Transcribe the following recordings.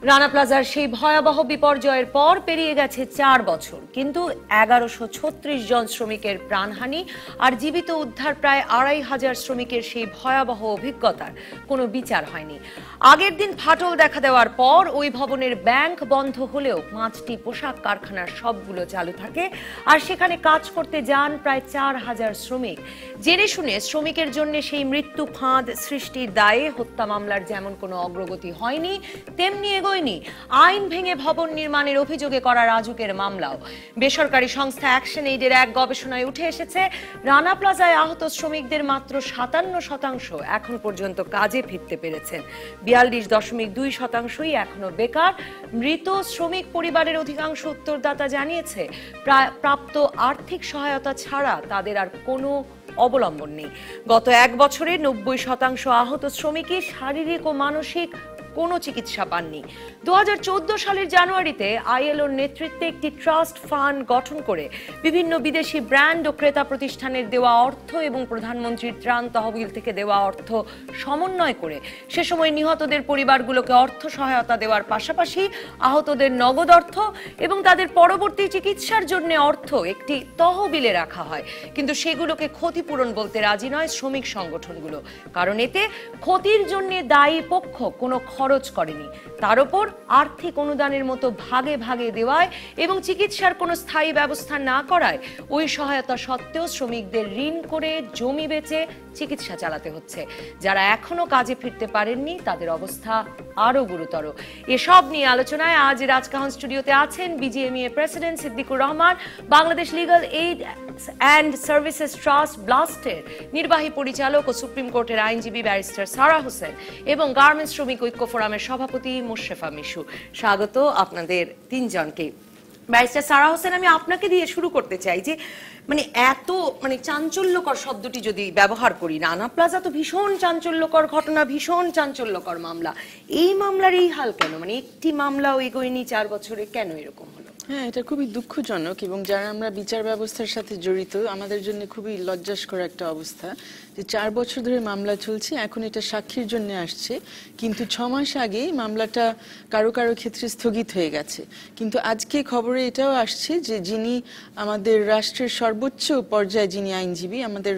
রানা প্লাজার সেই ভয়াবহ বিপর্যয়ের পর পেরিয়ে গেছে ৪ বছর, কিন্তু ১১৩৬ জন শ্রমিকের প্রাণহানি আর জীবিত উদ্ধার প্রায় ২৫০০ শ্রমিকের সেই ভয়াবহ অভিজ্ঞতার কোনো বিচার হয়নি। আগের দিন ফাটল দেখা দেওয়ার পর ওই ভবনের ব্যাংক বন্ধ হলেও ৫টি পোশাক কারখানার সবগুলো চালু থাকে, আর সেখানে কাজ করতে যান প্রায় ৪,০০০ শ্রমিক। জেনে শুনে শ্রমিকের জন্য সেই মৃত্যু ফাঁদ সৃষ্টির দায়ে হত্যা মামলার যেমন কোনো অগ্রগতি হয়নি, তেমনি এগোয়নি আইন ভেঙে ভবন নির্মাণের অভিযোগে করা রাজুকের মামলাও। বেসরকারি সংস্থা অ্যাকশন এইডের এক গবেষণায় উঠে এসেছে, রানা প্লাজায় আহত শ্রমিকদের মাত্র ৫৭% এখন পর্যন্ত কাজে ফিরতে পেরেছেন। ৪২.২% এখনো বেকার। মৃত শ্রমিক পরিবারের অধিকাংশ উত্তরদাতা জানিয়েছে, প্রাপ্ত আর্থিক সহায়তা ছাড়া তাদের আর কোনো অবলম্বন নেই। গত ১ বছরে ৯০% আহত শ্রমিকই শারীরিক ও মানসিক কোনো চিকিৎসা পাননি। ২০১৪ সালের জানুয়ারিতে আইএলওর নেতৃত্বে একটি ট্রাস্ট ফান্ড গঠন করে বিভিন্ন বিদেশি ব্র্যান্ড ও ক্রেতা প্রতিষ্ঠানের দেওয়া অর্থ এবং প্রধানমন্ত্রীর ত্রাণ তহবিল থেকে দেওয়া অর্থ সমন্বয় করে সে সময় নিহতদের পরিবারগুলোকে অর্থ সহায়তা দেওয়ার পাশাপাশি আহতদের নগদ অর্থ এবং তাদের পরবর্তী চিকিৎসার জন্য অর্থ একটি তহবিলে রাখা হয়। কিন্তু সেগুলোকে ক্ষতিপূরণ বলতে রাজি নয় শ্রমিক সংগঠনগুলো, কারণ এতে ক্ষতির জন্য দায়ী পক্ষ কোনো খরচ করেনি। তার উপর আর্থিক অনুদানের মতো ভাগে ভাগে দেওয়ায় এবং চিকিৎসার কোনো স্থায়ী ব্যবস্থা না করায় ওই সহায়তা সত্ত্বেও শ্রমিকদের ঋণ করে জমি বেচে চিকিৎসা চালাতে হচ্ছে। যারা এখনো কাজে ফিরতে পারেননি তাদের অবস্থা আরো গুরুতর। এসব নিয়ে আলোচনায় আজ রাজকাহন স্টুডিওতে আছেন BGMEA president Siddiqur Rahman, Bangladesh legal aid and services trust ব্লাস্টের নির্বাহী পরিচালক ও সুপ্রিম কোর্টের আইনজীবী ব্যারিস্টার সারা হোসেন এবং গার্মেন্টস শ্রমিক ঐক্য ফোরামের সভাপতি মোশরেফা মিশু। স্বাগত আপনাদের তিনজনকে। ব্যারিস্টার সারা হোসেন, আমি আপনাকে দিয়ে শুরু করতে চাই যে এত চাঞ্চল্যকর শব্দটি যদি ব্যবহার করি, রানা প্লাজা তো ভীষণ চাঞ্চল্যকর ঘটনা, ভীষণ চাঞ্চল্যকর মামলা। এই মামলার এই হাল কেন? একটি মামলাও এগোয়নি ৪ বছরে, কেন এরকম হলো? হ্যাঁ, এটা খুবই দুঃখজনক এবং যারা আমরা বিচার ব্যবস্থার সাথে জড়িত আমাদের জন্য খুবই লজ্জাস্কর একটা অবস্থা যে ৪ বছর ধরে মামলা চলছে, এখন এটা সাক্ষীর জন্য আসছে, কিন্তু ৬ মাস আগে মামলাটা কারো কারো ক্ষেত্রে স্থগিত হয়ে গেছে। কিন্তু আজকে খবরে এটাও আসছে যে যিনি আমাদের রাষ্ট্রের সর্বোচ্চ পর্যায়ে যিনি আইনজীবী, আমাদের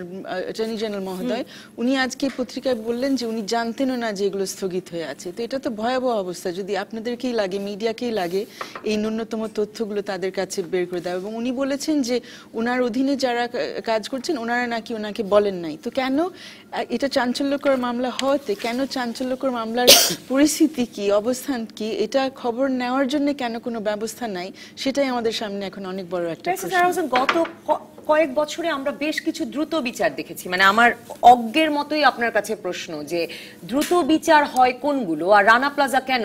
অ্যাটর্নি জেনারেল মহোদয়, উনি আজকে পত্রিকায় বললেন যে উনি জানতেনও না যে এগুলো স্থগিত হয়ে আছে। তো এটা তো ভয়াবহ অবস্থা। যদি আপনাদেরকেই লাগে, মিডিয়াকেই লাগে এই ন্যূনতম তথ্যগুলো তাদের কাছে বের করে দেওয়া, এবং উনি বলেছেন যে ওনার অধীনে যারা কাজ করছেন ওনারা নাকি ওনাকে বলেন নাই। তো কেন এটা চাঞ্চল্যকর মামলা হওয়াতে, কেন চাঞ্চল্যকর মামলার পরিস্থিতি কি, অবস্থান কি, এটা খবর নেওয়ার জন্য কেন কোনো ব্যবস্থা নাই, সেটাই আমাদের সামনে এখন অনেক বড় একটা প্রশ্ন। গত কয়েক বছরে আমরা বেশ কিছু দ্রুত বিচার দেখেছি। আমার অজ্ঞের মতোই আপনার কাছে প্রশ্ন যে দ্রুত বিচার হয় কোনগুলো, আর রানা প্লাজা কেন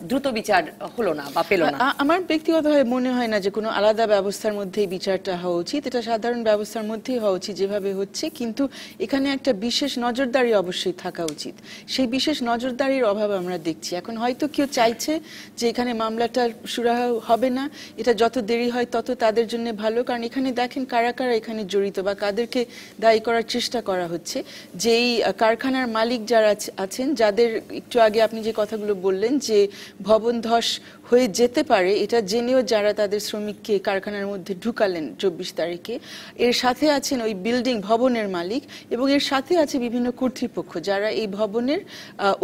দ্রুত বিচার হলো না বা পেল না? আমার ব্যক্তিগতভাবে মনে হয় না যে কোনো আলাদা ব্যবস্থার মধ্যেই বিচারটা হওয়া উচিত। এটা সাধারণ ব্যবস্থার মধ্যেই হওয়া উচিত যেভাবে হচ্ছে, কিন্তু এখানে একটা বিশেষ নজরদারি অবশ্যই থাকা উচিত। সেই বিশেষ নজরদারির অভাব আমরা দেখছি। এখন হয়তো কেউ চাইছে যে এখানে মামলাটা সুরাহা হবে না, এটা যত দেরি হয় তত তাদের জন্য ভালো, কারণ এখানে দেখেন কারা কারা এখানে জড়িত বা কাদেরকে দায়ী করার চেষ্টা করা হচ্ছে। যে এই কারখানার মালিক যারা আছেন, যাদের একটু আগে আপনি যে কথাগুলো বললেন যে ভবন ধস হয়ে যেতে পারে এটা জেনেও যারা তাদের শ্রমিককে কারখানার মধ্যে ঢুকালেন ২৪ তারিখে, এর সাথে আছেন ওই বিল্ডিং ভবনের মালিক, এবং এর সাথে আছে বিভিন্ন কর্তৃপক্ষ যারা এই ভবনের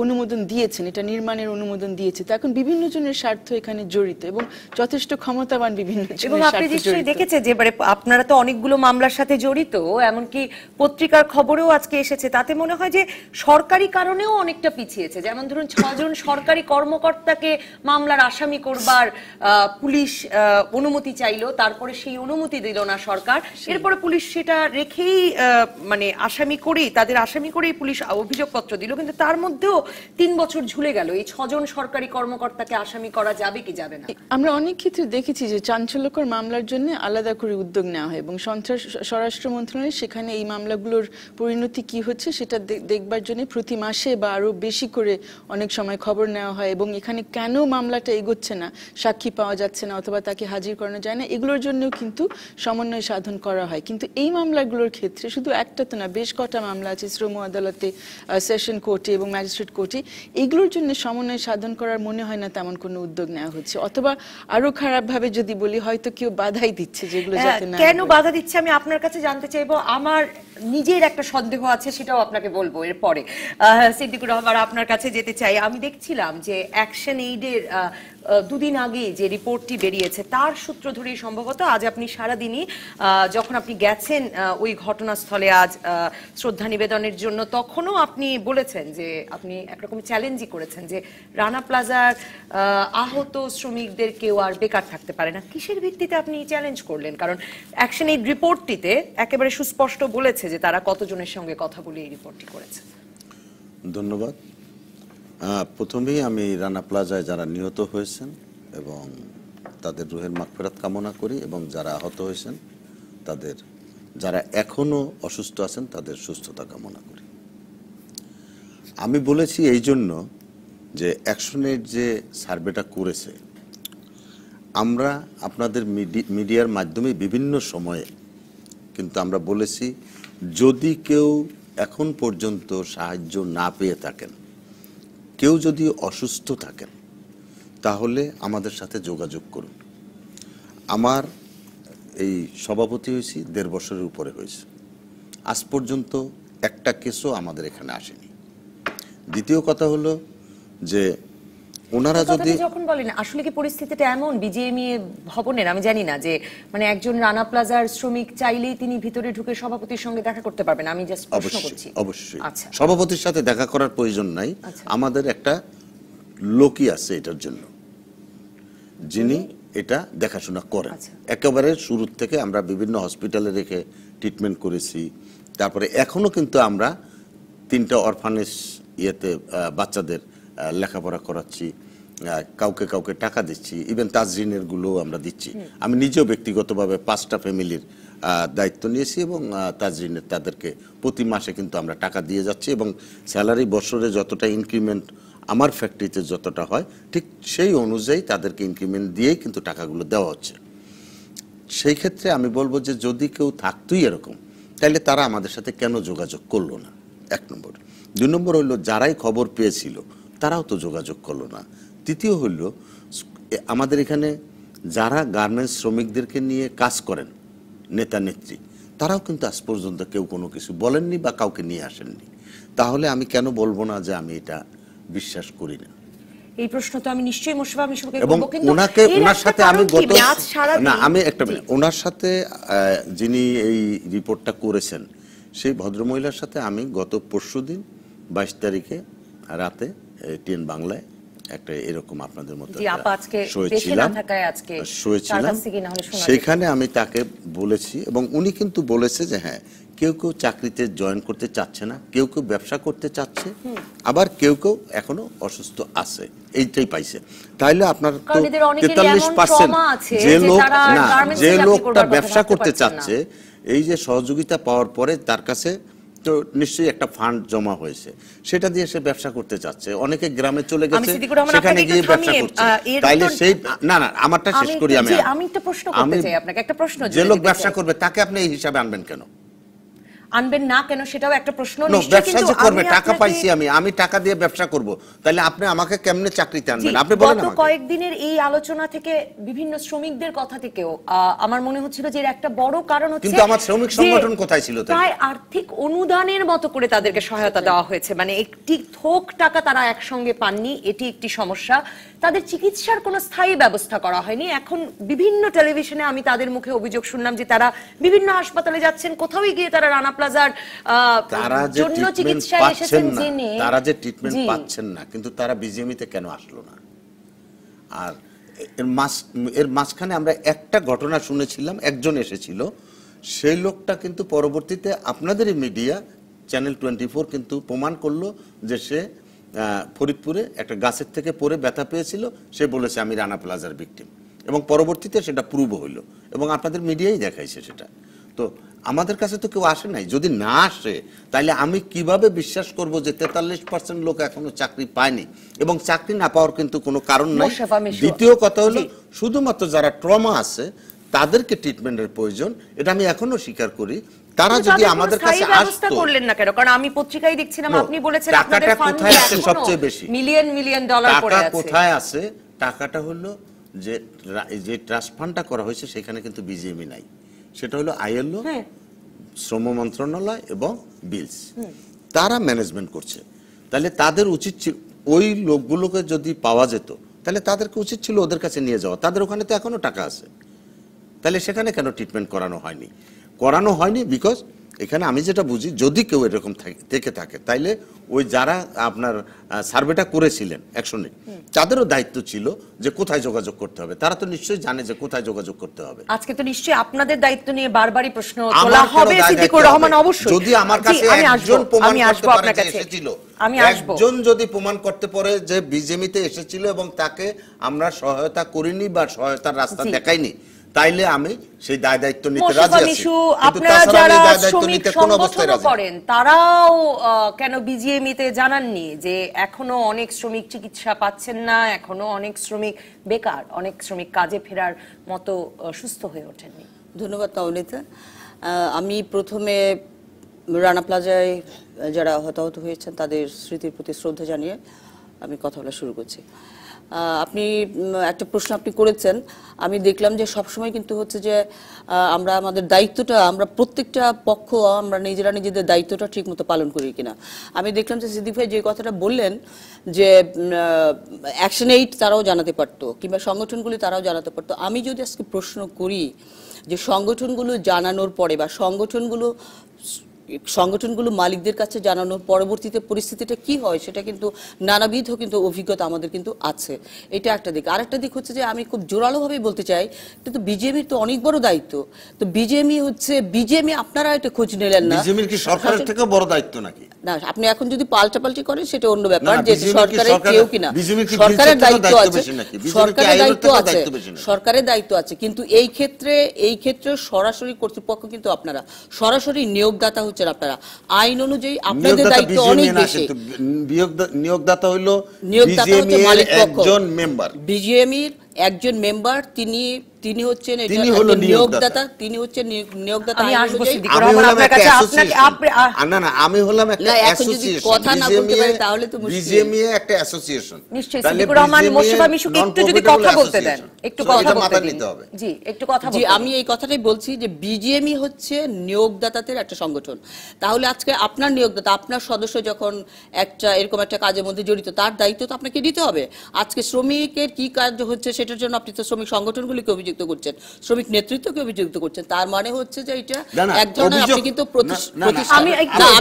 অনুমোদন দিয়েছেন, এটা নির্মাণের অনুমোদন দিয়েছে। তো এখন বিভিন্ন জনের স্বার্থ এখানে জড়িত এবং যথেষ্ট ক্ষমতাবান বিভিন্ন জনের স্বার্থ জড়িত। দেখেছে যে আপনারা তো অনেকগুলো মামলার সাথে জড়িত, এমনকি পত্রিকার খবরেও আজকে এসেছে, তাতে মনে হয় যে সরকারি কারণেও অনেকটা পিছিয়েছে। যেমন ধরুন ৬ জন সরকারি কর্মকর্তাকে মামলার আসামি করবার পুলিশ অনুমতি চাইলো, তারপরে সেই অনুমতি দিল না সরকার, এরপরে পুলিশ সেটা রেখেই আসামি করেই তাদের আসামি করেই পুলিশ অভিযোগপত্র দিল, কিন্তু তার মধ্যেও ৩ বছর ঝুলে গেল। এই ৬ জন সরকারি কর্মকর্তাকে আসামি করা যাবে কি যাবে না? আমরা অনেক ক্ষেত্রে দেখেছি যে চাঞ্চল্যকর মামলার জন্য আলাদা করে উদ্যোগ নেওয়া হয়। এবং স্বরাষ্ট্র মন্ত্রণালয় সেখানে এই মামলাগুলোর পরিণতি কি হচ্ছে সেটা দেখবার জন্য প্রতি মাসে বা আরো বেশি করে অনেক সময় খবর নেওয়া হয়, এবং এখানে কেন মামলাটা এগোচ্ছে না, সাক্ষী পাওয়া যাচ্ছে না অথবা তাকে হাজির করানো যায় না, এগুলোর জন্যও কিন্তু সমন্বয় সাধন করা হয়। কিন্তু এই মামলাগুলোর ক্ষেত্রে শুধু একটা তো না, বেশ কটা মামলা আছে শ্রম আদালতে, সেশন কোর্টে এবং ম্যাজিস্ট্রেট কোর্টে। এইগুলোর জন্য সমন্বয় সাধন করার মনে হয় না তেমন কোনো উদ্যোগ নেওয়া হচ্ছে, অথবা আরো খারাপ ভাবে যদি বলি হয়তো কেউ বাধাই দিচ্ছে যেগুলো যাতে না। কেন বাধা দিচ্ছে আমি আপনার কাছে জানতে চাইবো। আমার নিজের একটা সন্দেহ আছে, সেটাও আপনাকে বলবো এরপরে। সিদ্দিকুর রহমান, আপনার কাছে যেতে চাই। আমি দেখছিলাম যে অ্যাকশন এইডের দুদিন আগে যে রিপোর্টটি বেরিয়েছে তার সূত্র ধরেই সম্ভবত আজ আপনি সারাদিনই যখন আপনি গেছেন ওই ঘটনাস্থলে আজ শ্রদ্ধা নিবেদনের জন্য, তখনও আপনি বলেছেন যে আপনি একরকম চ্যালেঞ্জই করেছেন যে রানা প্লাজার আহত শ্রমিকদের কেউ আর বেকার থাকতে পারে না। কিসের ভিত্তিতে আপনি চ্যালেঞ্জ করলেন? কারণ অ্যাকশন এইড রিপোর্টটিতে একেবারে সুস্পষ্ট বলেছে যে তারা কতজনের সঙ্গে কথা বলে এই রিপোর্টটি করেছে। ধন্যবাদ। প্রথমেই আমি রানা প্লাজায় যারা নিহত হয়েছেন এবং তাদের রুহের মাগফিরাত কামনা করি, এবং যারা আহত হয়েছেন তাদের, যারা এখনো অসুস্থ আছেন তাদের সুস্থতা কামনা করি। আমি বলেছি এই জন্য যে অ্যাকশনের যে সার্ভেটা করেছে, আমরা আপনাদের মিডিয়ার মাধ্যমে বিভিন্ন সময়ে কিন্তু আমরা বলেছি যদি কেউ এখন পর্যন্ত সাহায্য না পেয়ে থাকেন, কেউ যদি অসুস্থ থাকেন, তাহলে আমাদের সাথে যোগাযোগ করুন। আমার এই সভাপতি হয়েছি 1.5 বছরের উপরে হয়েছে, আজ পর্যন্ত একটা কেসও আমাদের এখানে আসেনি। দ্বিতীয় কথা হলো যে ওনারা যদি যখন বলেন আসলে কি পরিস্থিতিটা এমন বিজিএমইএ ভবনের, আমি জানি না যে মানে একজন রানা প্লাজার শ্রমিক চাইলেই তিনি ভিতরে ঢুকে সভাপতির সঙ্গে দেখা করতে পারবেন? আমি জাস্ট প্রশ্ন করছি। অবশ্যই সভাপতির সাথে দেখা করার প্রয়োজন নাই। আমাদের একটা লোকই আছে এটার জন্য, যিনি এটা দেখাশোনা করেন। একেবারে শুরু থেকে আমরা বিভিন্ন হসপিটালে রেখে ট্রিটমেন্ট করেছি। তারপরে এখনো কিন্তু আমরা 3টা অরফানেজ ইয়েতে বাচ্চাদের লেখাপড়া করাচ্ছি, কাউকে কাউকে টাকা দিচ্ছি, ইভেন তাজরিনের গুলো আমরা দিচ্ছি। আমি নিজেও ব্যক্তিগতভাবে 5টা ফ্যামিলির দায়িত্ব নিয়েছি এবং তাজরিনের তাদেরকে প্রতি মাসে কিন্তু আমরা টাকা দিয়ে যাচ্ছি, এবং স্যালারি বছরে যতটা ইনক্রিমেন্ট আমার ফ্যাক্টরিতে যতটা হয় ঠিক সেই অনুযায়ী তাদেরকে ইনক্রিমেন্ট দিয়েই কিন্তু টাকাগুলো দেওয়া হচ্ছে। সেই ক্ষেত্রে আমি বলবো যে যদি কেউ থাকতোই এরকম, তাহলে তারা আমাদের সাথে কেন যোগাযোগ করলো না? 1 নম্বর। 2 নম্বর হইল যারাই খবর পেয়েছিল তারাও তো যোগাযোগ করলো না। তৃতীয় হইল আমাদের এখানে যারা গার্মেন্টস শ্রমিকদেরকে নিয়ে কাজ করেন, নেতা নেত্রী, তারাও কিন্তু আজ পর্যন্ত কেউ কোনো কিছু বলেননি বা কাউকে নিয়ে আসেননি। তাহলে আমি কেন বলবো না যে আমি এটা বিশ্বাস করি না? এই প্রশ্ন তো আমি নিশ্চয়ই মোশাররফ মিশুকে এবং করব, কিন্তু ওনার সাথে আমি আমি একটা মিনিট, ওনার সাথে যিনি এই রিপোর্টটা করেছেন সেই ভদ্রমহিলার সাথে আমি গত পরশুদিন 22 তারিখে রাতে টিএন বাংলায় একটা এরকম আপনাদের মতো সেখানে আমি তাকে বলেছি, এবং উনি কিন্তু বলেছে যে হ্যাঁ কেউ কেউ চাকরিতে জয়েন করতে চাচ্ছে না, কেউ কেউ ব্যবসা করতে চাচ্ছে, আবার কেউ কেউ এখনো অসুস্থ আছে, এইটাই পাইছে। তাইলে আপনার তো 43% যে লোকটা ব্যবসা করতে চাচ্ছে, এই যে সহযোগিতা পাওয়ার পরে তার কাছে তো নিশ্চয়ই একটা ফান্ড জমা হয়েছে, সেটা দিয়ে সে ব্যবসা করতে চাচ্ছে। অনেকে গ্রামে চলে গেছে, সেখানে গিয়ে ব্যবসা করছে। তাইলে সেই না আমারটা শেষ করি। আমি একটা প্রশ্ন করতে চাই আপনাকে, একটা প্রশ্ন। যে লোক ব্যবসা করবে তাকে আপনি এই হিসাবে আনবেন কেন? আনবেন না কেন সেটাও একটা প্রশ্ন। ব্যবসা যে করবে, টাকা পাইছি আমি টাকা দিয়ে ব্যবসা করব, তাহলে আপনি আমাকে কেমনে চাকরিতে আনবেন? আপনি বলেন। গত কয়েকদিনের এই আলোচনা থেকে বিভিন্ন শ্রমিকদের কথা থেকেও আমার মনে হচ্ছিল যে এর একটা বড় কারণ হচ্ছে, কিন্তু আমার শ্রমিক সংগঠন কোথায় ছিল? প্রায় আর্থিক অনুদানের মতো করে তাদেরকে সহায়তা দেওয়া হয়েছে, মানে একটি থোক টাকা তারা একসঙ্গে পাননি, এটি একটি সমস্যা। তাদের চিকিৎসার কোনো স্থায়ী ব্যবস্থা করা হয়নি। এখন বিভিন্ন টেলিভিশনে আমি তাদের মুখে অভিযোগ শুনলাম যে তারা বিভিন্ন হাসপাতালে যাচ্ছেন, কোথাও গিয়ে তারা রানা প্লাজার জন্য চিকিৎসায় এসেছেন জেনে তারা যে ট্রিটমেন্ট পাচ্ছেন না, কিন্তু তারা বিজিএমইতে কেন আসলো না? আর এর মাঝখানে আমরা একটা ঘটনা শুনেছিলাম, একজন এসেছিল, সেই লোকটা কিন্তু পরবর্তীতে আপনাদেরই মিডিয়া চ্যানেল 24 কিন্তু প্রমাণ করলো যে সে ফরিদপুরে একটা গাছের থেকে পড়ে ব্যথা পেয়েছিল, সে বলেছে আমি রানা প্লাজার ভিকটিম, এবং পরবর্তীতে সেটা প্রুভ হইল এবং আপনাদের মিডিয়াই দেখাইছে সেটা। তো আমাদের কাছে তো কেউ আসে নাই, যদি না আসে তাহলে আমি কিভাবে বিশ্বাস করব যে 43% লোক এখনো চাকরি পায়নি, এবং চাকরি না পাওয়ার কিন্তু কোনো কারণ নাই। দ্বিতীয় কথা হলো শুধুমাত্র যারা ট্রমা আছে তাদেরকে ট্রিটমেন্টের প্রয়োজন, এটা আমি এখনো স্বীকার করি। তারা যদি আমাদের কাছে আসতো, করলেন না কেন? কারণ আমি পত্রিকায় দেখছিলাম আপনি বলেছেন আপনাদের ফান্ড কোথায় আছে সবচেয়ে বেশি, মিলিয়ন ডলার পড়ে আছে। কোথায় আছে? টাকাটা হলো যে ট্রাস্ট ফান্ডটা করা হয়েছে সেখানে কিন্তু বিজিএমই নাই, সেটা হলো আইএলও, শ্রম মন্ত্রণালয় এবং বিলস, তারা ম্যানেজমেন্ট করছে। তাহলে তাদের উচিত ছিল ওই লোকগুলোকে যদি পাওয়া যেত তাহলে তাদেরকে উচিত ছিল ওদের কাছে নিয়ে যাওয়া। তাদের ওখানে তো এখনো টাকা আছে, তাহলে সেখানে কেন ট্রিটমেন্ট করানো হয়নি? বিকজ এখানে আমি যেটা বুঝি, যদি কেউ এরকম থেকে থাকে তাইলে ওই যারা আপনার সার্ভেটা করেছিলেন অ্যাকশনে, তাদেরও দায়িত্ব ছিল যে কোথায় যোগাযোগ করতে হবে। তারা তো নিশ্চয়ই জানে যে কোথায় যোগাযোগ করতে হবে। আজকে তো নিশ্চয়ই আপনাদের দায়িত্ব নিয়ে বারবারই প্রশ্ন তোলা হবে সিদ্দিকুর রহমান। অবশ্যই, যদি আমার কাছে একজন প্রমাণ করতে পারে যে এসেছিল, একজন যদি প্রমাণ করতে পারে যে বিজেপিতে এসেছিল এবং তাকে আমরা সহায়তা করিনি বা সহায়তার রাস্তা দেখাইনি, তাইলে আমি সেই দায় দায়িত্ব নিতে রাজি আছি। আপনারা যারা শ্রমিক সংগঠন করেন তারাও কেন বিজিএমইতে জানাননি যে এখনো অনেক শ্রমিক চিকিৎসা পাচ্ছেন না, এখনো অনেক শ্রমিক বেকার, অনেক শ্রমিক কাজে ফেরার মতো সুস্থ হয়ে ওঠেননি? ধন্যবাদ তাওলিতা। আমি প্রথমে রানা প্লাজায় যারা হতাহত হয়েছেন তাদের স্মৃতির প্রতি শ্রদ্ধা জানিয়ে আমি কথা বলা শুরু করছি। আপনি একটা প্রশ্ন আপনি করেছেন, আমি দেখলাম যে সবসময় কিন্তু হচ্ছে যে আমরা আমাদের দায়িত্বটা, আমরা প্রত্যেকটা পক্ষ আমরা নিজেদের দায়িত্বটা ঠিকমতো পালন করি কিনা। আমি দেখলাম যে সিদ্দিক ভাই যে কথাটা বললেন যে অ্যাকশন এইড তারাও জানাতে পারতো, কিংবা সংগঠনগুলি তারাও জানাতে পারতো। আমি যদি আজকে প্রশ্ন করি যে সংগঠনগুলো জানানোর পরে বা সংগঠনগুলো মালিকদের কাছে জানানোর পরবর্তীতে পরিস্থিতিটা কি হয়, সেটা কিন্তু নানাবিধ কিন্তু অভিজ্ঞতা আমাদের কিন্তু আছে। এটা একটা দিক। আরেকটা দিক হচ্ছে যে আমি খুব জোরালোভাবে বলতে চাই, কিন্তু বিজেপির তো অনেক বড় দায়িত্ব। তো বিজেপি আপনারা এটা খোঁজ নিলেন না। বিজেপির কি সরকারের থেকে বড় দায়িত্ব নাকি? না, আপনি এখন যদি পাল্টাপাল্টি করেন সেটা অন্য ব্যাপার, যে সরকারের কেউ কিনা, সরকারের দায়িত্ব আছে, সরকারের দায়িত্ব আছে। কিন্তু এই ক্ষেত্রে সরাসরি কর্তৃপক্ষ কিন্তু আপনারা, সরাসরি নিয়োগদাতা হচ্ছেন আপনারা। আইন অনুযায়ী আপনাদের দায়িত্ব অনেক বেশি। নিয়োগদাতা হলো বিজিএমইর একজন মেম্বার, তিনি হচ্ছেন নিয়োগদাতা, আমি আসবো সিদ্দিকুর রহমান আপনার কাছে। আমি হলাম একটা অ্যাসোসিয়েশন, কথা না বলতে পারি তাহলে তো মুশকিল। বিজেএমই একটা অ্যাসোসিয়েশন। নিশ্চয়ই সিদ্দিকুর রহমান মোশাররফ মিশুকে একটু যদি কথা বলতে দেন, একটু কথা বলতে দিন। জি, একটু কথা বলতে। আমি এই কথাটাই বলছি যে বিজেএমই হচ্ছে নিয়োগদাতাদের একটা সংগঠন। তাহলে আজকে আপনার নিয়োগদাতা, আপনার সদস্য যখন এরকম একটা কাজের মধ্যে জড়িত, তার দায়িত্ব তো আপনাকে দিতে হবে। আজকে শ্রমিকের কি কাজ হচ্ছে সেটার জন্য আপনি তো শ্রমিক সংগঠনগুলিকে অভিযুক্ত করছেন, শ্রমিক নেতৃত্বকে অভিযুক্ত করছেন। তার মানে হচ্ছে যে এটা এক ধরনের আপনি কিন্তু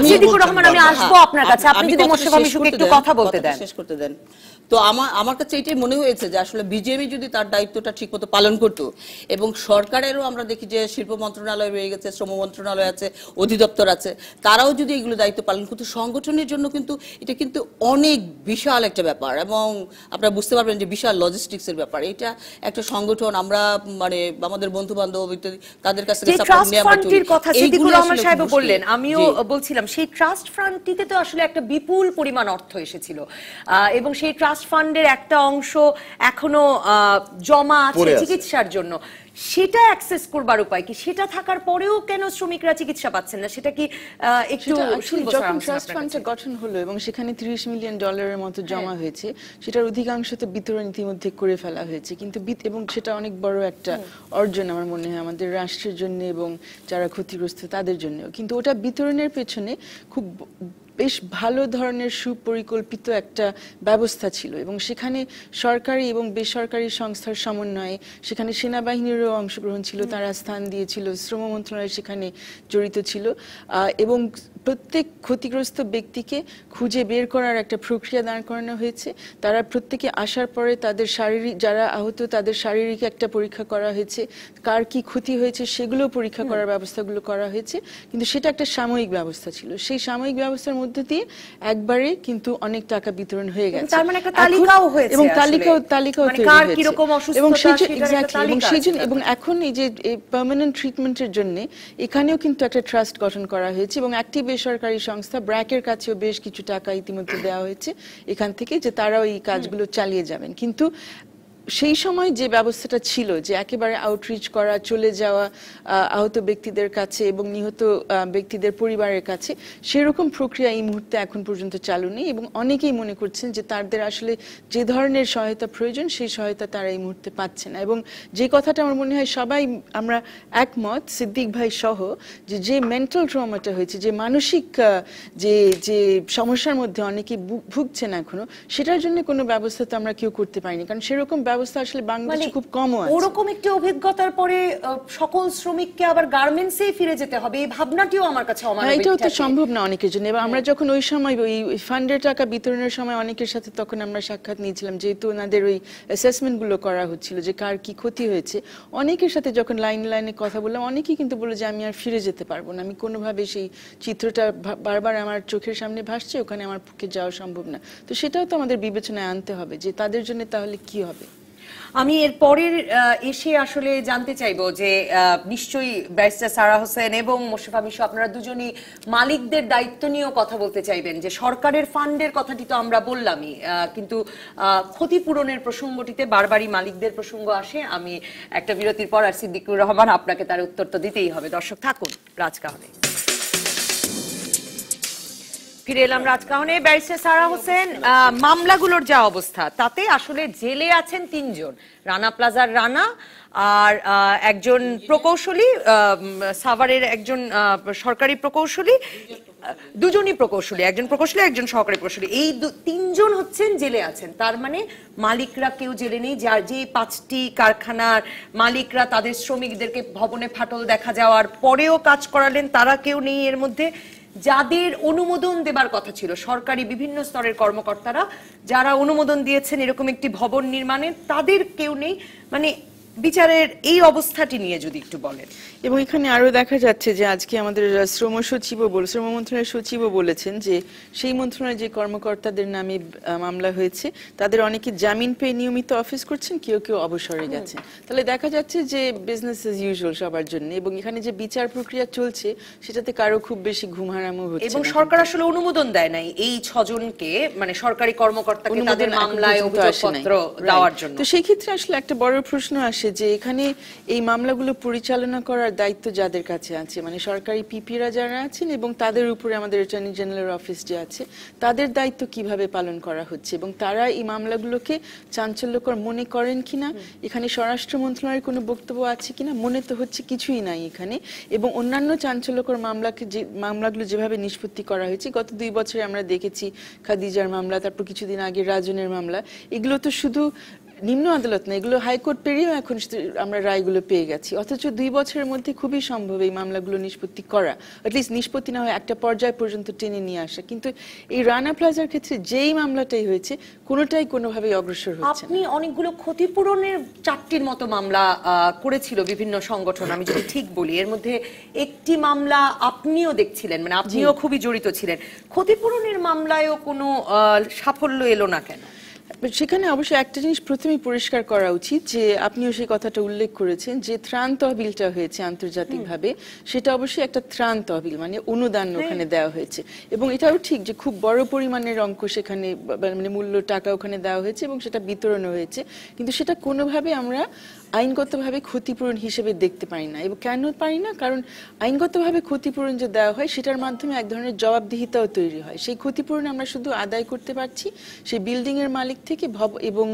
সিদ্দিকুর রহমান, আমি আসবো আপনার কাছে, আপনি যদি মোশাররফ মিশুকে একটু কথা বলতে দেন, শেষ করতে দেন। তো আমার কাছে এটাই মনে হয়েছে যে আসলে বিজেপি যদি তার দায়িত্বটা ঠিকমতো পালন করত, এবং সরকারেরও আমরা দেখি যে শিল্প মন্ত্রণালয় রয়ে গেছে, শ্রম মন্ত্রণালয় আছে, অধিদপ্তর আছে, তারাও যদি এগুলো দায়িত্ব পালন করতো, সংগঠনের জন্য কিন্তু এটা কিন্তু অনেক বিশাল একটা ব্যাপার, এবং আপনারা বুঝতে পারবেন যে বিশাল লজিস্টিক্সের ব্যাপার। এটা একটা সংগঠন, আমরা মানে আমাদের বন্ধু বান্ধব ইত্যাদি তাদের কাছ থেকে সাপোর্ট নিয়ে আমরা চলি। কথা সিদ্দিকুর রহমান সাহেব বললেন, আমিও বলছিলাম সেই ট্রাস্ট ফান্ডটিতে তো আসলে একটা বিপুল পরিমাণ অর্থ এসেছিল, এবং সেই ট্রাস্ট ফান্ডের একটা অংশ এখনো জমা আছে চিকিৎসার জন্য। সেটা অ্যাক্সেস করবার উপায় কি? সেটা থাকার পরেও কেন শ্রমিকরা চিকিৎসা পাচ্ছেন না? সেটা কি একটু যখন ট্রাস্ট ফান্ডটা গঠন হলো এবং সেখানে $30 মিলিয়ন মতো জমা হয়েছে, সেটার অধিকাংশ তো বিতরণ ইতিমধ্যে করে ফেলা হয়েছে, কিন্তু এবং সেটা অনেক বড় একটা অর্জন আমার মনে হয় আমাদের রাষ্ট্রের জন্য এবং যারা ক্ষতিগ্রস্ত তাদের জন্য। কিন্তু ওটা বিতরণের পেছনে খুব বেশ ভালো ধরনের সুপরিকল্পিত একটা ব্যবস্থা ছিল, এবং সেখানে সরকারি এবং বেসরকারি সংস্থার সমন্বয়ে সেখানে সেনাবাহিনীরও অংশগ্রহণ ছিল, তারা স্থান দিয়েছিল, শ্রম মন্ত্রণালয় সেখানে জড়িত ছিল, এবং প্রত্যেক ক্ষতিগ্রস্ত ব্যক্তিকে খুঁজে বের করার একটা প্রক্রিয়া দাঁড় করানো হয়েছে। তারা প্রত্যেকে আসার পরে তাদের শারীরিক, যারা আহত তাদের শারীরিক একটা পরীক্ষা করা হয়েছে, কার কি ক্ষতি হয়েছে সেগুলো পরীক্ষা করার ব্যবস্থাগুলো করা হয়েছে। কিন্তু সেটা একটা সাময়িক ব্যবস্থা ছিল। সেই সাময়িক ব্যবস্থার মধ্যে দিয়ে একবারে কিন্তু অনেক টাকা বিতরণ হয়ে গেছে। তার মানে একটা তালিকাও হয়েছে, এবং আসলে। তালিকাও মানে তৈরি কার হয়েছে। কিরকম অসুস্থতা, এবং সেটার একটা এবং তালিকা সেই আছে জন্য, এবং এখন এই যে পার্মানেন্ট ট্রিটমেন্টের জন্য এখানেও কিন্তু একটা ট্রাস্ট গঠন করা হয়েছে, এবং একটি বেসরকারি সংস্থা ব্র্যাকের কাছেও বেশ কিছু টাকা ইতিমধ্যে দেওয়া হয়েছে এখান থেকে, যে তারাও এই কাজগুলো চালিয়ে যাবেন। কিন্তু সেই সময় যে ব্যবস্থাটা ছিল, যে একেবারে আউটরিচ করা, চলে যাওয়া আহত ব্যক্তিদের কাছে এবং নিহত ব্যক্তিদের পরিবারের কাছে, সেরকম প্রক্রিয়া এই মুহূর্তে এখন পর্যন্ত চালু নেই। এবং অনেকেই মনে করছেন যে তাদের আসলে যে ধরনের সহায়তা প্রয়োজন সেই সহায়তা তারা এই মুহূর্তে পাচ্ছে না। এবং যে কথাটা আমার মনে হয় সবাই আমরা একমত, সিদ্দিক ভাই সহ, যে মেন্টাল ট্রমাটা হয়েছে, যে মানসিক যে সমস্যার মধ্যে অনেকে ভুগছেন এখনো, সেটার জন্য কোনো ব্যবস্থা তো আমরা কেউ করতে পারিনি, কারণ সেরকম ব্যবস্থা আসলে বাংলাদেশে খুব কমও আছে। ওরকম একটি অভিজ্ঞতার পরে সকল শ্রমিককে আবার গার্মেন্টসেই ফিরে যেতে হবে, এই ভাবনাটিও আমার কাছে অমানবিক। এটাও তো সম্ভব না অনেকের জন্য। এবং আমরা যখন ওই সময় ওই ফান্ডের টাকা বিতরণের সময় অনেকের সাথে তখন আমরা সাক্ষাৎ নিয়েছিলাম, যেহেতু ওনাদের ওই অ্যাসেসমেন্ট গুলো করা হচ্ছিল যে কার কি ক্ষতি হয়েছে, অনেকের সাথে যখন লাইনে কথা বললাম, অনেকেই কিন্তু বললো যে আমি আর ফিরে যেতে পারবো না, আমি কোনোভাবে সেই চিত্রটা বারবার আমার চোখের সামনে ভাসছে, ওখানে আমার পক্ষে যাওয়া সম্ভব না। তো সেটাও তো আমাদের বিবেচনায় আনতে হবে যে তাদের জন্য তাহলে কি হবে। আমি এর পরের এসে আসলে জানতে চাইবো যে নিশ্চয়ই ব্যারিস্টার সারা হোসেন এবং মোশাররফা মিশু, আপনারা দুজনই মালিকদের দায়িত্ব নিয়েও কথা বলতে চাইবেন। যে সরকারের ফান্ডের কথাটি তো আমরা বললামই, কিন্তু ক্ষতিপূরণের প্রসঙ্গটিতে বারবারই মালিকদের প্রসঙ্গ আসে। আমি একটা বিরতির পর আর সিদ্দিকুর রহমান, আপনাকে তার উত্তর তো দিতেই হবে। দর্শক থাকুন রাজকাহনে। ফিরে এলাম রাজকাহনে। ব্যারিস্টার সারা হোসেন, মামলাগুলোর যা অবস্থা তাতে আসলে জেলে আছেন 3 জন, রানা প্লাজার রানা আর একজন প্রকৌশলী, সাভারের একজন সরকারি প্রকৌশলী, দুজনই প্রকৌশলী, একজন প্রকৌশলী একজন সহকারী প্রকৌশলী, এই 3 জন হচ্ছেন জেলে আছেন। তার মানে মালিকরা কেউ জেলে নেই। যার যে 5টি কারখানার মালিকরা তাদের শ্রমিকদেরকে ভবনে ফাটল দেখা যাওয়ার পরেও কাজ করালেন, তারা কেউ নেই এর মধ্যে। যাদের অনুমোদন দেবার কথা ছিল, সরকারি বিভিন্ন স্তরের কর্মকর্তারা যারা অনুমোদন দিয়েছেন এরকম একটি ভবন নির্মাণে, তাদের কেউ নেই। মানে বিচারের এই অবস্থাটি নিয়ে যদি একটু বলেন। এবং এখানে আরো দেখা যাচ্ছে যে আজকে আমাদের শ্রম মন্ত্রণালয়ের সচিবও বলেছেন যে সেই মন্ত্রণালয়ের যে কর্মকর্তাদের নামে মামলা হয়েছে তাদের অনেকে জামিন পেয়ে নিয়মিত অফিস করছেন, কেউ কেউ অবসরে গেছেন। তাহলে দেখা যাচ্ছে যে বিজনেস এজ ইউজুয়াল সবার জন্য। এবং এখানে যে বিচার প্রক্রিয়া চলছে সেটাতে কারো খুব বেশি ঘুম হারামও হচ্ছে। এবং সরকার আসলে অনুমোদন দেয় নাই এই 6 জনকে, মানে সরকারি কর্মকর্তাকে তাদের মামলায় অভিযোগপত্র দেওয়ার জন্য। তো সেই ক্ষেত্রে আসলে একটা বড় প্রশ্ন আসে যে এখানে এই মামলাগুলো পরিচালনা করার দায়িত্ব যাদের কাছে আছে, মানে সরকারি পিপিরা যারা আছেন এবং তাদের উপরে আমাদের অ্যাটর্নি জেনারেলের অফিস যে আছে, তাদের দায়িত্ব কিভাবে পালন করা হচ্ছে এবং তারা এই মামলাগুলোকে চাঞ্চল্যকর মনে করেন কিনা, এখানে স্বরাষ্ট্র মন্ত্রণালয়ের কোনো বক্তব্য আছে কিনা, মনে তো হচ্ছে কিছুই নাই এখানে। এবং অন্যান্য চাঞ্চল্যকর মামলাগুলো যেভাবে নিষ্পত্তি করা হয়েছে, গত 2 বছরে আমরা দেখেছি খাদিজার মামলা, তারপর কিছুদিন আগে রাজনের মামলা, এগুলো তো শুধু নিম্ন আদালত না, এগুলো হাইকোর্ট পেরিয়েও এখন আমরা রায়গুলো পেয়ে গেছি। অথচ 2 বছরের মধ্যে খুবই সম্ভব এই মামলাগুলো নিষ্পত্তি করা, অ্যাটলিস্ট নিষ্পত্তি না হয় একটা পর্যায় পর্যন্ত টেনে নিয়ে আসা। কিন্তু এই রানা প্লাজার ক্ষেত্রে যেই মামলাটাই হয়েছে কোনোটাই কোনোভাবেই অগ্রসর হচ্ছে না। আপনি অনেকগুলো ক্ষতিপূরণের 4টির মতো মামলা করেছিল বিভিন্ন সংগঠন, আমি যদি ঠিক বলি। এর মধ্যে একটি মামলা আপনিও দেখছিলেন, মানে আপনিও খুবই জড়িত ছিলেন। ক্ষতিপূরণের মামলায়ও কোনো সাফল্য এলো না কেন? সেখানে অবশ্যই একটা জিনিস প্রথমেই পরিষ্কার করা উচিত, যে আপনিও সেই কথাটা উল্লেখ করেছেন যে ত্রাণ তহবিলটা হয়েছে আন্তর্জাতিকভাবে, সেটা অবশ্যই একটা ত্রাণ তহবিল, মানে অনুদান ওখানে দেওয়া হয়েছে। এবং এটাও ঠিক যে খুব বড় পরিমাণের অঙ্ক সেখানে, মানে মূল্য টাকা ওখানে দেওয়া হয়েছে এবং সেটা বিতরণও হয়েছে। কিন্তু সেটা কোনোভাবে আমরা আইনগতভাবে ক্ষতিপূরণ হিসেবে দেখতে পারি না। এবং কেন পারি না? কারণ আইনগতভাবে ক্ষতিপূরণ যে দেওয়া হয় সেটার মাধ্যমে এক ধরনের জবাবদিহিতাও তৈরি হয়। সেই ক্ষতিপূরণ আমরা শুধু আদায় করতে পারছি সেই বিল্ডিং এর মালিক থেকে থেকে এবং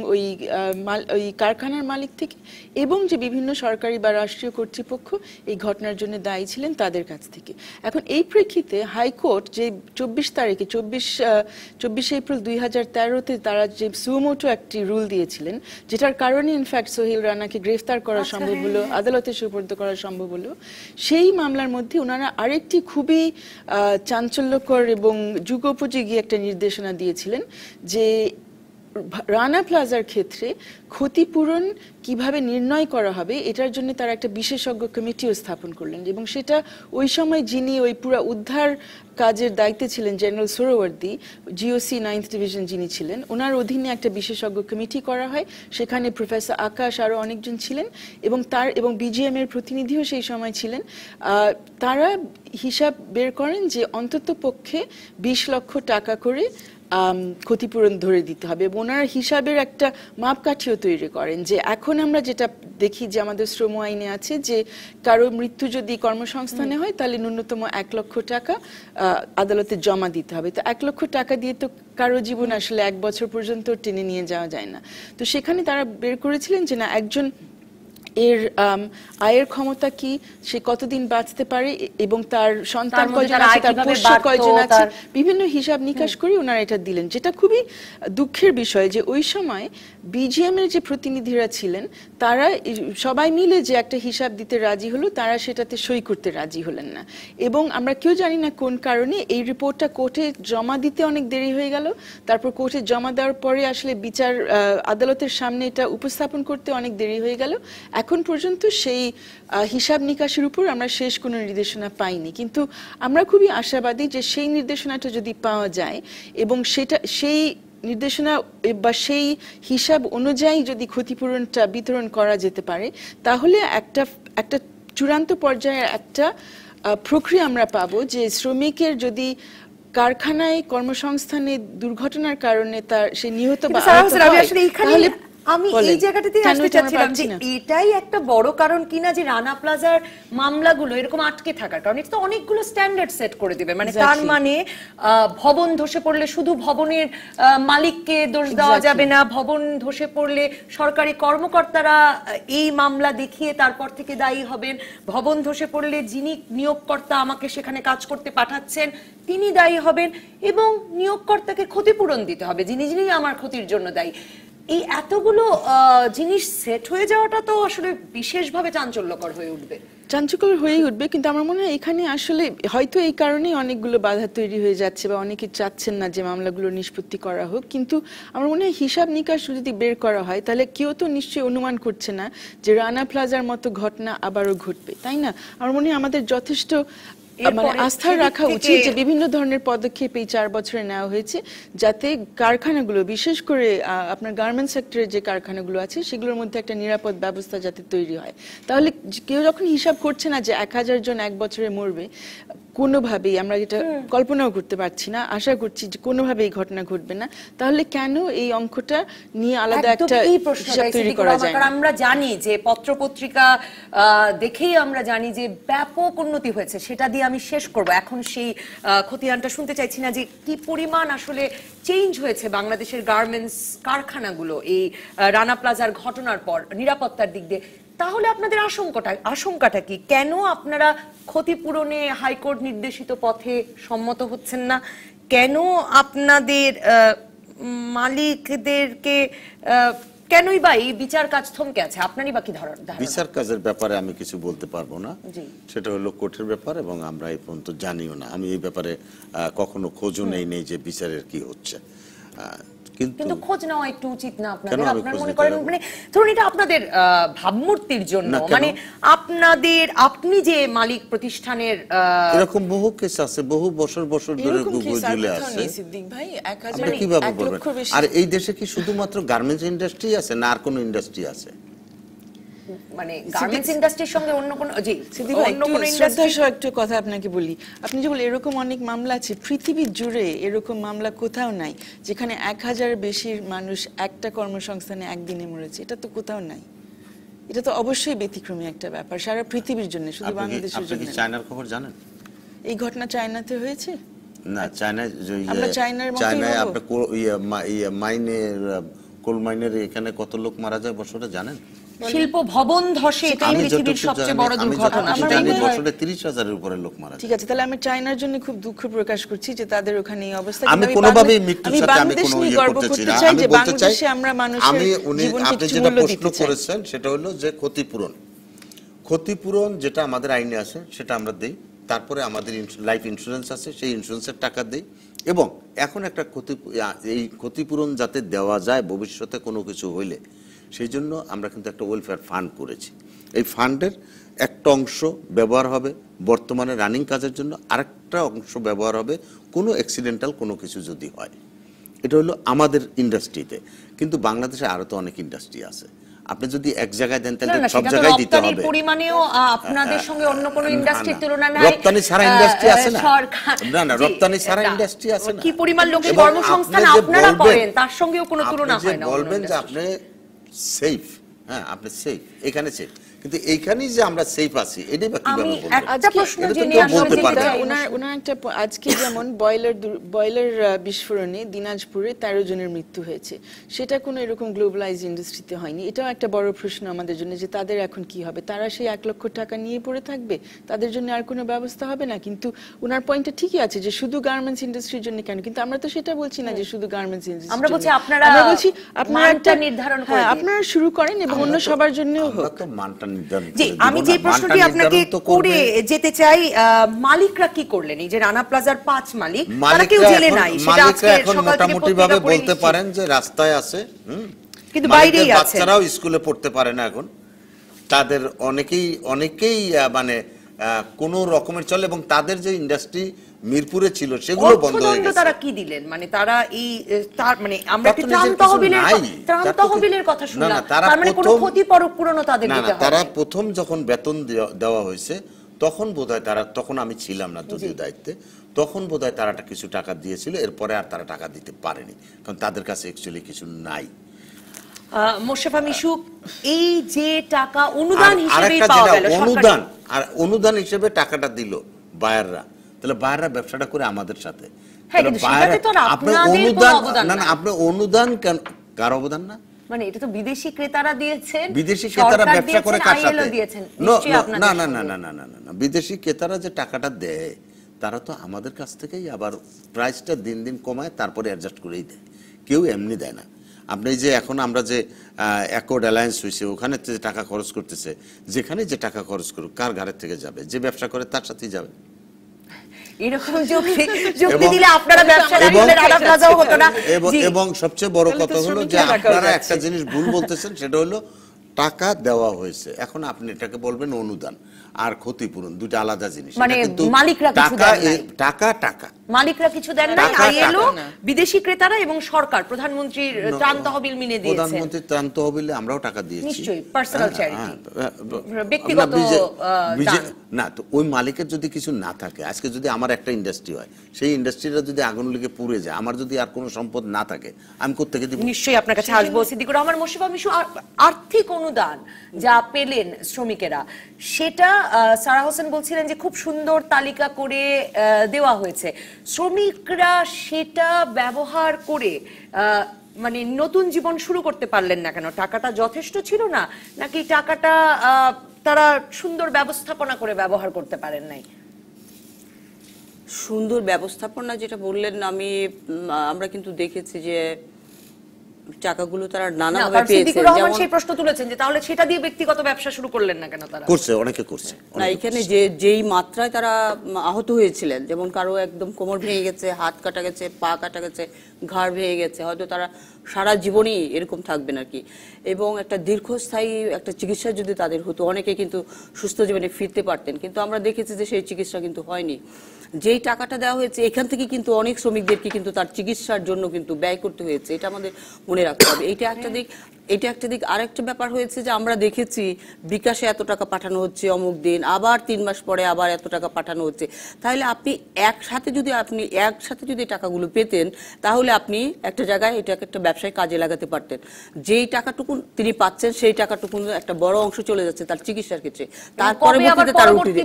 ওই কারখানার মালিক থেকে, এবং যে বিভিন্ন সরকারি বা রাষ্ট্রীয় কর্তৃপক্ষ এই ঘটনার জন্য দায়ী ছিলেন তাদের কাছ থেকে। এখন এই প্রেক্ষিতে হাইকোর্ট যে 24 এপ্রিল 2013-তে তারা যে সুমোটো একটি রুল দিয়েছিলেন, যেটার কারণে ইনফ্যাক্ট সোহেল রানাকে গ্রেফতার করা সম্ভব হলো, আদালতে সুপর্দ করা সম্ভব হলো, সেই মামলার মধ্যে ওনারা আরেকটি খুবই চাঞ্চল্যকর এবং যুগোপযোগী একটা নির্দেশনা দিয়েছিলেন যে রানা প্লাজার ক্ষেত্রে ক্ষতিপূরণ কিভাবে নির্ণয় করা হবে এটার জন্য তারা একটা বিশেষজ্ঞ কমিটিও স্থাপন করলেন, এবং সেটা ওই সময় যিনি ওই পুরো উদ্ধার কাজের দায়িত্বে ছিলেন general Suhrawardy, GOC 9th division যিনি ছিলেন, ওনার অধীনে একটা বিশেষজ্ঞ কমিটি করা হয়। সেখানে প্রফেসর আকাশ আরও অনেকজন ছিলেন, এবং বিজিএম এর প্রতিনিধিও সেই সময় ছিলেন। তারা হিসাব বের করেন যে অন্তত পক্ষে 20 লক্ষ টাকা করে ক্ষতিপূরণ ধরে দিতে হবে, এবং ওনার হিসাবের একটা মাপকাঠিও তৈরি করেন যে এখন আমরা যেটা দেখি যে আমাদের শ্রম আইনে আছে যে কারো মৃত্যু যদি কর্মসংস্থানে হয় তাহলে ন্যূনতম 1 লক্ষ টাকা আদালতে জমা দিতে হবে। তো 1 লক্ষ টাকা দিয়ে তো কারো জীবন আসলে 1 বছর পর্যন্ত টেনে নিয়ে যাওয়া যায় না। তো সেখানে তারা বের করেছিলেন যে না, একজন এর আয়ের ক্ষমতা কি, সে কতদিন বাঁচতে পারে, এবং তার সন্তান কয়জন আছে, তার পোষ্য কয়জন আছে, বিভিন্ন হিসাব নিকাশ করে ওনারা এটা দিলেন। যেটা খুবই দুঃখের বিষয় যে ওই সময় বিজিএম এর যে প্রতিনিধিরা ছিলেন তারা সবাই মিলে যে একটা হিসাব দিতে রাজি হলো, তারা সেটাতে সই করতে রাজি হলেন না, এবং আমরা কেউ জানি না কোন কারণে এই রিপোর্টটা কোর্টে জমা দিতে অনেক দেরি হয়ে গেল। তারপর কোর্টে জমা দেওয়ার পরে আসলে আদালতের সামনে এটা উপস্থাপন করতে অনেক দেরি হয়ে গেল। এখন পর্যন্ত সেই হিসাব নিকাশের উপর আমরা শেষ কোনো নির্দেশনা পাইনি, কিন্তু আমরা খুবই আশাবাদী যে সেই নির্দেশনাটা যদি পাওয়া যায় এবং সেই নির্দেশনা বা সেই হিসাব অনুযায়ী যদি ক্ষতিপূরণটা বিতরণ করা যেতে পারে, তাহলে একটা চূড়ান্ত পর্যায়ের একটা প্রক্রিয়া আমরা পাবো যে শ্রমিকের যদি কারখানায় কর্মসংস্থানে দুর্ঘটনার কারণে সে নিহত বা তাহলে আমি এই জায়গাটাতে আসতে চাচ্ছিলাম যে এটাই একটা বড় কারণ কিনা যে রানা প্লাজার মামলাগুলো এরকম আটকে থাকার কারণ। এটা তো অনেকগুলো স্ট্যান্ডার্ড সেট করে দিবে, মানে তার মানে ভবন ধসে পড়লে শুধু ভবনের মালিককে দোষ দেওয়া যাবে না, ভবন ধসে পড়লে সরকারি কর্মকর্তারা এই মামলা দেখিয়ে তারপর থেকে দায়ী হবেন, ভবন ধসে পড়লে যিনি নিয়োগকর্তা আমাকে সেখানে কাজ করতে পাঠাচ্ছেন তিনি দায়ী হবেন, এবং নিয়োগকর্তাকে ক্ষতিপূরণ দিতে হবে যিনি আমার ক্ষতির জন্য দায়ী। এই এতগুলো জিনিস সেট হয়ে যাওয়াটা তো আসলে বিশেষভাবে চাঞ্চল্যকর হয়ে উঠবে। চাঞ্চল্যকর হয়েই উঠবে, কিন্তু আমার মনে হয় এখানে আসলে হয়তো এই কারণেই অনেকগুলো বাধা তৈরি হয়ে যাচ্ছে বা অনেকে চাচ্ছেন না যে মামলাগুলো নিষ্পত্তি করা হোক। কিন্তু আমার মনে হয় হিসাব নিকাশ যদি বের করা হয় তাহলে কেউ তো নিশ্চয়ই অনুমান করছে না যে রানা প্লাজার মতো ঘটনা আবারও ঘটবে, তাই না? আমার মনে হয় আমাদের যথেষ্ট আস্থা রাখা উচিত যে বিভিন্ন ধরনের পদক্ষেপ এই 4 বছরে নেওয়া হয়েছে যাতে কারখানাগুলো, বিশেষ করে আপনার গার্মেন্টস সেক্টরের যে কারখানাগুলো আছে সেগুলোর মধ্যে একটা নিরাপদ ব্যবস্থা যাতে তৈরি হয়। তাহলে কেউ যখন হিসাব করছে না যে 1000 জন 1 বছরে মরবে, কোনোভাবেই আমরা এটা কল্পনাও করতে পারছি না, আশা করছি যে কোনোভাবেই এই ঘটনা ঘটবে না, তাহলে কেন এই অঙ্কটা নিয়ে আলাদা একটা হিসাব তৈরি করা যায় না? আমরা জানি যে পত্রপত্রিকা দেখেই আমরা জানি যে ব্যাপক উন্নতি হয়েছে, সেটা দিয়ে আমি শেষ করব। এখন সেই খতিয়ানটা শুনতে চাইছি না যে কি পরিমাণ আসলে চেঞ্জ হয়েছে বাংলাদেশের গার্মেন্টস কারখানাগুলো এই রানা প্লাজার ঘটনার পর নিরাপত্তার দিক দিয়ে। তাহলে আপনাদের আশঙ্কাটা কি? কেন আপনারা ক্ষতিপূরণে হাইকোর্ট নির্দেশিত পথে সম্মত হচ্ছেন না? কেন আপনাদের মালিকদেরকে কেনই বা এই বিচার কাজ থমকে আছে? আপনারই বা কি ধারণা? বিচার কাজের ব্যাপারে আমি কিছু বলতে পারবো না, সেটা হলো কোর্টের ব্যাপার এবং আমরা এই পর্যন্ত জানিও না। আমি এই ব্যাপারে কখনো খোঁজও নেই যে বিচারের কি হচ্ছে। কিন্তু খোঁজ নেওয়া একটু উচিত না আপনাদের? আপনারা মনে করেন মানে ধরুন এটা আপনাদের ভাবমূর্তির জন্য, মানে আপনি যে মালিক প্রতিষ্ঠানের এরকম বহু কেস আছে, বহু বছর ধরে ঝুলে আছে। সিদ্দিক ভাই, 1000 কিভাবে বলবেন? আর এই দেশে কি শুধুমাত্র গার্মেন্টস ইন্ডাস্ট্রি আছে না আর কোনো ইন্ডাস্ট্রি আছে? মানে গার্মেন্টস ইন্ডাস্ট্রির সঙ্গে অন্য কোন একটু কথা আপনাকে বলি। আপনি যে বলেন এরকম অনেক মামলা আছে, পৃথিবী জুড়ে এরকম মামলা কোথাও নাই যেখানে 1000 বেশি মানুষ একটা কর্মসংস্থানে একদিনে মরেছে। এটা তো কোথাও নাই। এটা তো অবশ্যই ব্যতিক্রমী একটা ব্যাপার সারা পৃথিবীর জন্য, শুধু বাংলাদেশের জন্য। আপনি কি চায়নার খবর জানেন? এই ঘটনা চায়নাতে হয়েছে না, চায়নায় চায়নায় আপনার মাইনের কোল মাইনের এখানে কত লোক মারা যায় বছরে জানেন? শিল্প ভবন ধসে এটাই আমি পৃথিবীর যতটুকু সবচেয়ে জানি, বড় আমি দুর্ঘটনা। যতটুকু আমার জানি মনে হয়- বছরে 30,000-এর উপরে লোক মারা যায়। ঠিক আছে, তাহলে আমি চায়নার জন্য খুব দুঃখ প্রকাশ করছি যে তাদের ওখানে এই অবস্থা। আমি কিন্তু কোনোভাবেই বাংলাদেশ- মৃত্যুর আমি সাথে আমি বাংলাদেশ কোনো নিয়ে ইয়ে গর্ব করতেছি করতে না। চাই আমি যে বলতে চাই, বাংলাদেশে আমরা মানুষের জীবনকে আপনি কিছু যেটা মূল্য প্রশ্ন দিতে চাই। করেছেন সেটা হলো যে ক্ষতিপূরণ। ক্ষতিপূরণ যেটা আমাদের আইনে আছে সেটা আমরা দেই, তারপরে আমাদের লাইফ ইন্স্যুরেন্স আছে, সেই ইন্স্যুরেন্সের টাকা দেই, এবং এখন একটা এই ক্ষতিপূরণ যাতে দেওয়া যায় ভবিষ্যতে কোনো কিছু হইলে, সেই জন্য আমরা কিন্তু একটা ওয়েলফেয়ার ফান্ড করেছি। এই ফান্ডের একটা অংশ ব্যবহার হবে বর্তমানে রানিং কাজের জন্য, আরেকটা অংশ ব্যবহার হবে কোনো অ্যাক্সিডেন্টাল কোনো কিছু যদি হয়। এটা হলো আমাদের ইন্ডাস্ট্রিতে, কিন্তু বাংলাদেশে আরো তো অনেক ইন্ডাস্ট্রি আছে। আপনি যদি এক জায়গায় দেন না, তাহলে না, সব সেটা তো জায়গায় দিতে রপ্তানির হবে। পরিমাণেও আপনাদের সঙ্গে অন্য কোনো না, ইন্ডাস্ট্রির না। তুলনা নাই। রপ্তানি ছাড়া ইন্ডাস্ট্রি আছে না? সরকার না, জি, রপ্তানি ছাড়া না, ইন্ডাস্ট্রি আছে না? কি পরিমাণ লোকের এবং কর্মসংস্থান আপনি যে আপনারা বলবেন- করেন তার সঙ্গেও কোনো তুলনা আপনি যে হয় না। অন্য বলবেন যে industry। আপনি সেফ, হ্যাঁ আপনি সেফ, এখানে সেফ, কিন্তু এইখানেই যে আমরা সেফ আছি এটাই বা কিভাবে আমি বলবেন? একটা প্রশ্ন এটা তো জেনে কেউ আসলে বলতে যেতে পারবে না। চাই। ওনার একটা আজকে যেমন বয়লার বিস্ফোরণে দিনাজপুরে 13 জনের মৃত্যু হয়েছে, সেটা কোনো এরকম গ্লোবালাইজ ইন্ডাস্ট্রিতে হয়নি। এটাও একটা বড় প্রশ্ন আমাদের জন্য যে তাদের এখন কি হবে। তারা সেই 1 লক্ষ টাকা নিয়ে পড়ে থাকবে, তাদের জন্য আর কোনো ব্যবস্থা হবে না। কিন্তু ওনার পয়েন্টটা ঠিকই আছে যে শুধু গার্মেন্টস ইন্ডাস্ট্রির জন্য কেন, কিন্তু আমরা তো সেটা বলছি না যে শুধু গার্মেন্টস ইন্ডাস্ট্রি। আমরা বলছি আপনারা আমরা বলছি আপনারা মানটা একটা নির্ধারণ করে হ্যাঁ, দিন। আপনারা শুরু করেন এবং অন্য সবার জন্যও আমরা হোক। তো মানটা নির্ধারণ জি, করে দিব আমি না। যে মানটা প্রশ্নটি আপনাকে নির্ধারণ তো করে করবে। যেতে চাই, মালিকরা কি করলেন? এই যে রানা প্লাজার 5 মালিক, তারা কেউ মালিকরা জেলে এখন- নাই, সেটা মালিকরা আজকে এখন সকাল থেকে মোটামুটি ভাবে পত্রিকা পড়ে বলতে নিচ্ছি। পারেন যে রাস্তায় আছে, কিন্তু মালিকদের বাইরেই আছেন। বাচ্চারাও স্কুলে পড়তে পারে না এখন, তাদের অনেকেই মানে কোনো রকমের চলে, এবং তাদের যে ইন্ডাস্ট্রি মিরপুরে ছিল সেগুলো বন্ধ হয়ে অর্থদণ্ড গেছে। তারা কি দিলেন? মানে তারা এই তার মানে আমরা তার তো একটু নিজের ত্রাণ কিছু তহবিলের নাই। ত্রাণ তার তো তহবিলের কথা না, শুনলাম, না, তারা তার মানে কোনো প্রথম- ক্ষতিপূরণও তাদের না, দিতে না, তারা হয়। প্রথম যখন বেতন দেওয়া হয়েছে তখন বোধহয় তারা, তখন আমি ছিলাম না যদিও দায়িত্বে, তখন বোধহয় তারা কিছু টাকা দিয়েছিল, এরপরে আর তারা টাকা দিতে পারেনি, কারণ তাদের কাছে অ্যাকচুয়ালি কিছু নাই। মোশাররফা মিশু, এই যে টাকা অনুদান আর হিসেবেই আরেকটা পাওয়া যেটা গেল, অনুদান হিসেবে টাকাটা দিল বায়াররা, তাহলে বায়াররা ব্যবসাটা করে আমাদের সাথে। হ্যাঁ, তাহলে কিন্তু সেটাতে তো আর আপনি আপনাদের কোনো অবদান না, নাই। আপনি অনুদান কেন, কার অবদান না? মানে এটা তো বিদেশি ক্রেতারা দিয়েছেন, বিদেশি ক্রেতারা সরকার ব্যবসা করে দিয়েছেন, কার সাথে? ILO দিয়েছেন, না, নিশ্চয়ই না, আপনাদের না, না, সঙ্গে। না, না, না, না, না, বিদেশি ক্রেতারা যে টাকাটা দেয় তারা তো আমাদের কাছ থেকেই আবার প্রাইসটা দিন দিন কমায়, তারপরে অ্যাডজাস্ট করেই দেয়, কেউ এমনি দেয় না। আপনি যে এখন আমরা যে অ্যাকর্ড অ্যালায়েন্স হয়েছে ওখানে যে টাকা খরচ করতেছে, যেখানে যে টাকা খরচ করুক কার ঘাড়ের থেকে যাবে? যে ব্যবসা করে তার সাথেই যাবে। এরকম যুক্তি এবং- দিলে আপনারা ব্যবসা না এবং- করলে রানা প্লাজাও হতো না। জি। এবং সবচেয়ে বড় তাহলে তো কথা হলো যে শ্রমিকরা টাকাও আপনারা যাচ্ছে। একটা জিনিস ভুল বলতেছেন, সেটা হলো টাকা দেওয়া হয়েছে, এখন আপনি এটাকে বলবেন অনুদান আর ক্ষতিপূরণ, দুটো আলাদা জিনিস। মানে এটা কিন্তু মালিকরা কিছু টাকা, দেন নাই। টাকা মালিকরা কিছু দেন নাই, টাকা, ILO, টাকা না। বিদেশি ক্রেতারা এবং সরকার প্রধানমন্ত্রীর ত্রাণ তহবিল মিলে দিয়েছে। প্রধানমন্ত্রী ত্রাণ তহবিলে আমরাও টাকা দিয়েছি নিশ্চয়ই, personal হ্যাঁ, charity। হ্যাঁ, ব্যক্তিগত, না, দান। না, তো ওই মালিকের যদি কিছু না থাকে, আজকে যদি আমার একটা ইন্ডাস্ট্রি হয়, সেই ইন্ডাস্ট্রিটা যদি আগুন লেগে পুড়ে যায়, আমার যদি আর কোনো সম্পদ না থাকে, আমি কোত্থেকে দিব? নিশ্চয়ই আপনার কাছে আসবো সিদ্দিকুর রহমান। মোশাররফা মিশু, আর্থিক অনুদান যা পেলেন শ্রমিকেরা, সেটা সারা হোসেন বলছিলেন যে খুব সুন্দর তালিকা করে দেওয়া হয়েছে। শ্রমিকরা সেটা ব্যবহার করে মানে নতুন জীবন শুরু করতে পারলেন না কেন? টাকাটা যথেষ্ট ছিল না, নাকি টাকাটা তারা সুন্দর ব্যবস্থাপনা করে ব্যবহার করতে পারেন নাই? সুন্দর ব্যবস্থাপনা যেটা বললেন, আমরা কিন্তু দেখেছি যে টাকাগুলো তারা না, নানাভাবে কারণ পেয়েছে। সিদ্দিকুর রহমান যেমন সেই প্রশ্ন তুলেছেন যে তাহলে সেটা দিয়ে ব্যক্তিগত ব্যবসা শুরু করলেন না কেন তারা? করছে, অনেকে করছে, না, অনেকে এখানে করছে। যেই মাত্রায় তারা আহত হয়েছিলেন, যেমন কারো একদম কোমর ভেঙে গেছে, হাত কাটা গেছে, পা কাটা গেছে, ঘাড় ভেঙে গেছে, হয়তো তারা সারা জীবনই এরকম থাকবেন আর কি। এবং একটা দীর্ঘস্থায়ী একটা চিকিৎসা যদি তাদের হতো, অনেকে কিন্তু সুস্থ জীবনে ফিরতে পারতেন, কিন্তু আমরা দেখেছি যে সেই চিকিৎসা কিন্তু হয়নি। যেই টাকাটা দেওয়া হয়েছে এখান থেকে কিন্তু অনেক শ্রমিকদেরকে কিন্তু তার চিকিৎসার জন্য কিন্তু ব্যয় করতে হয়েছে, এটা আমাদের মনে রাখতে হবে। এইটা একটা দিক। এটা একটা দিক। আরেকটা ব্যাপার হয়েছে যে আমরা দেখেছি বিকাশে এত টাকা পাঠানো হচ্ছে অমুক দিন, আবার 3 মাস পরে আবার এত টাকা পাঠানো হচ্ছে। তাহলে আপনি একসাথে যদি টাকাগুলো পেতেন, তাহলে আপনি একটা জায়গায় এটাকে একটা ব্যবসায় কাজে লাগাতে পারতেন। যেই টাকাটুকু তিনি পাচ্ছেন সেই টাকাটুকু একটা বড় অংশ চলে যাচ্ছে তার চিকিৎসার ক্ষেত্রে, তার পরবর্তীতে তার রুটিনে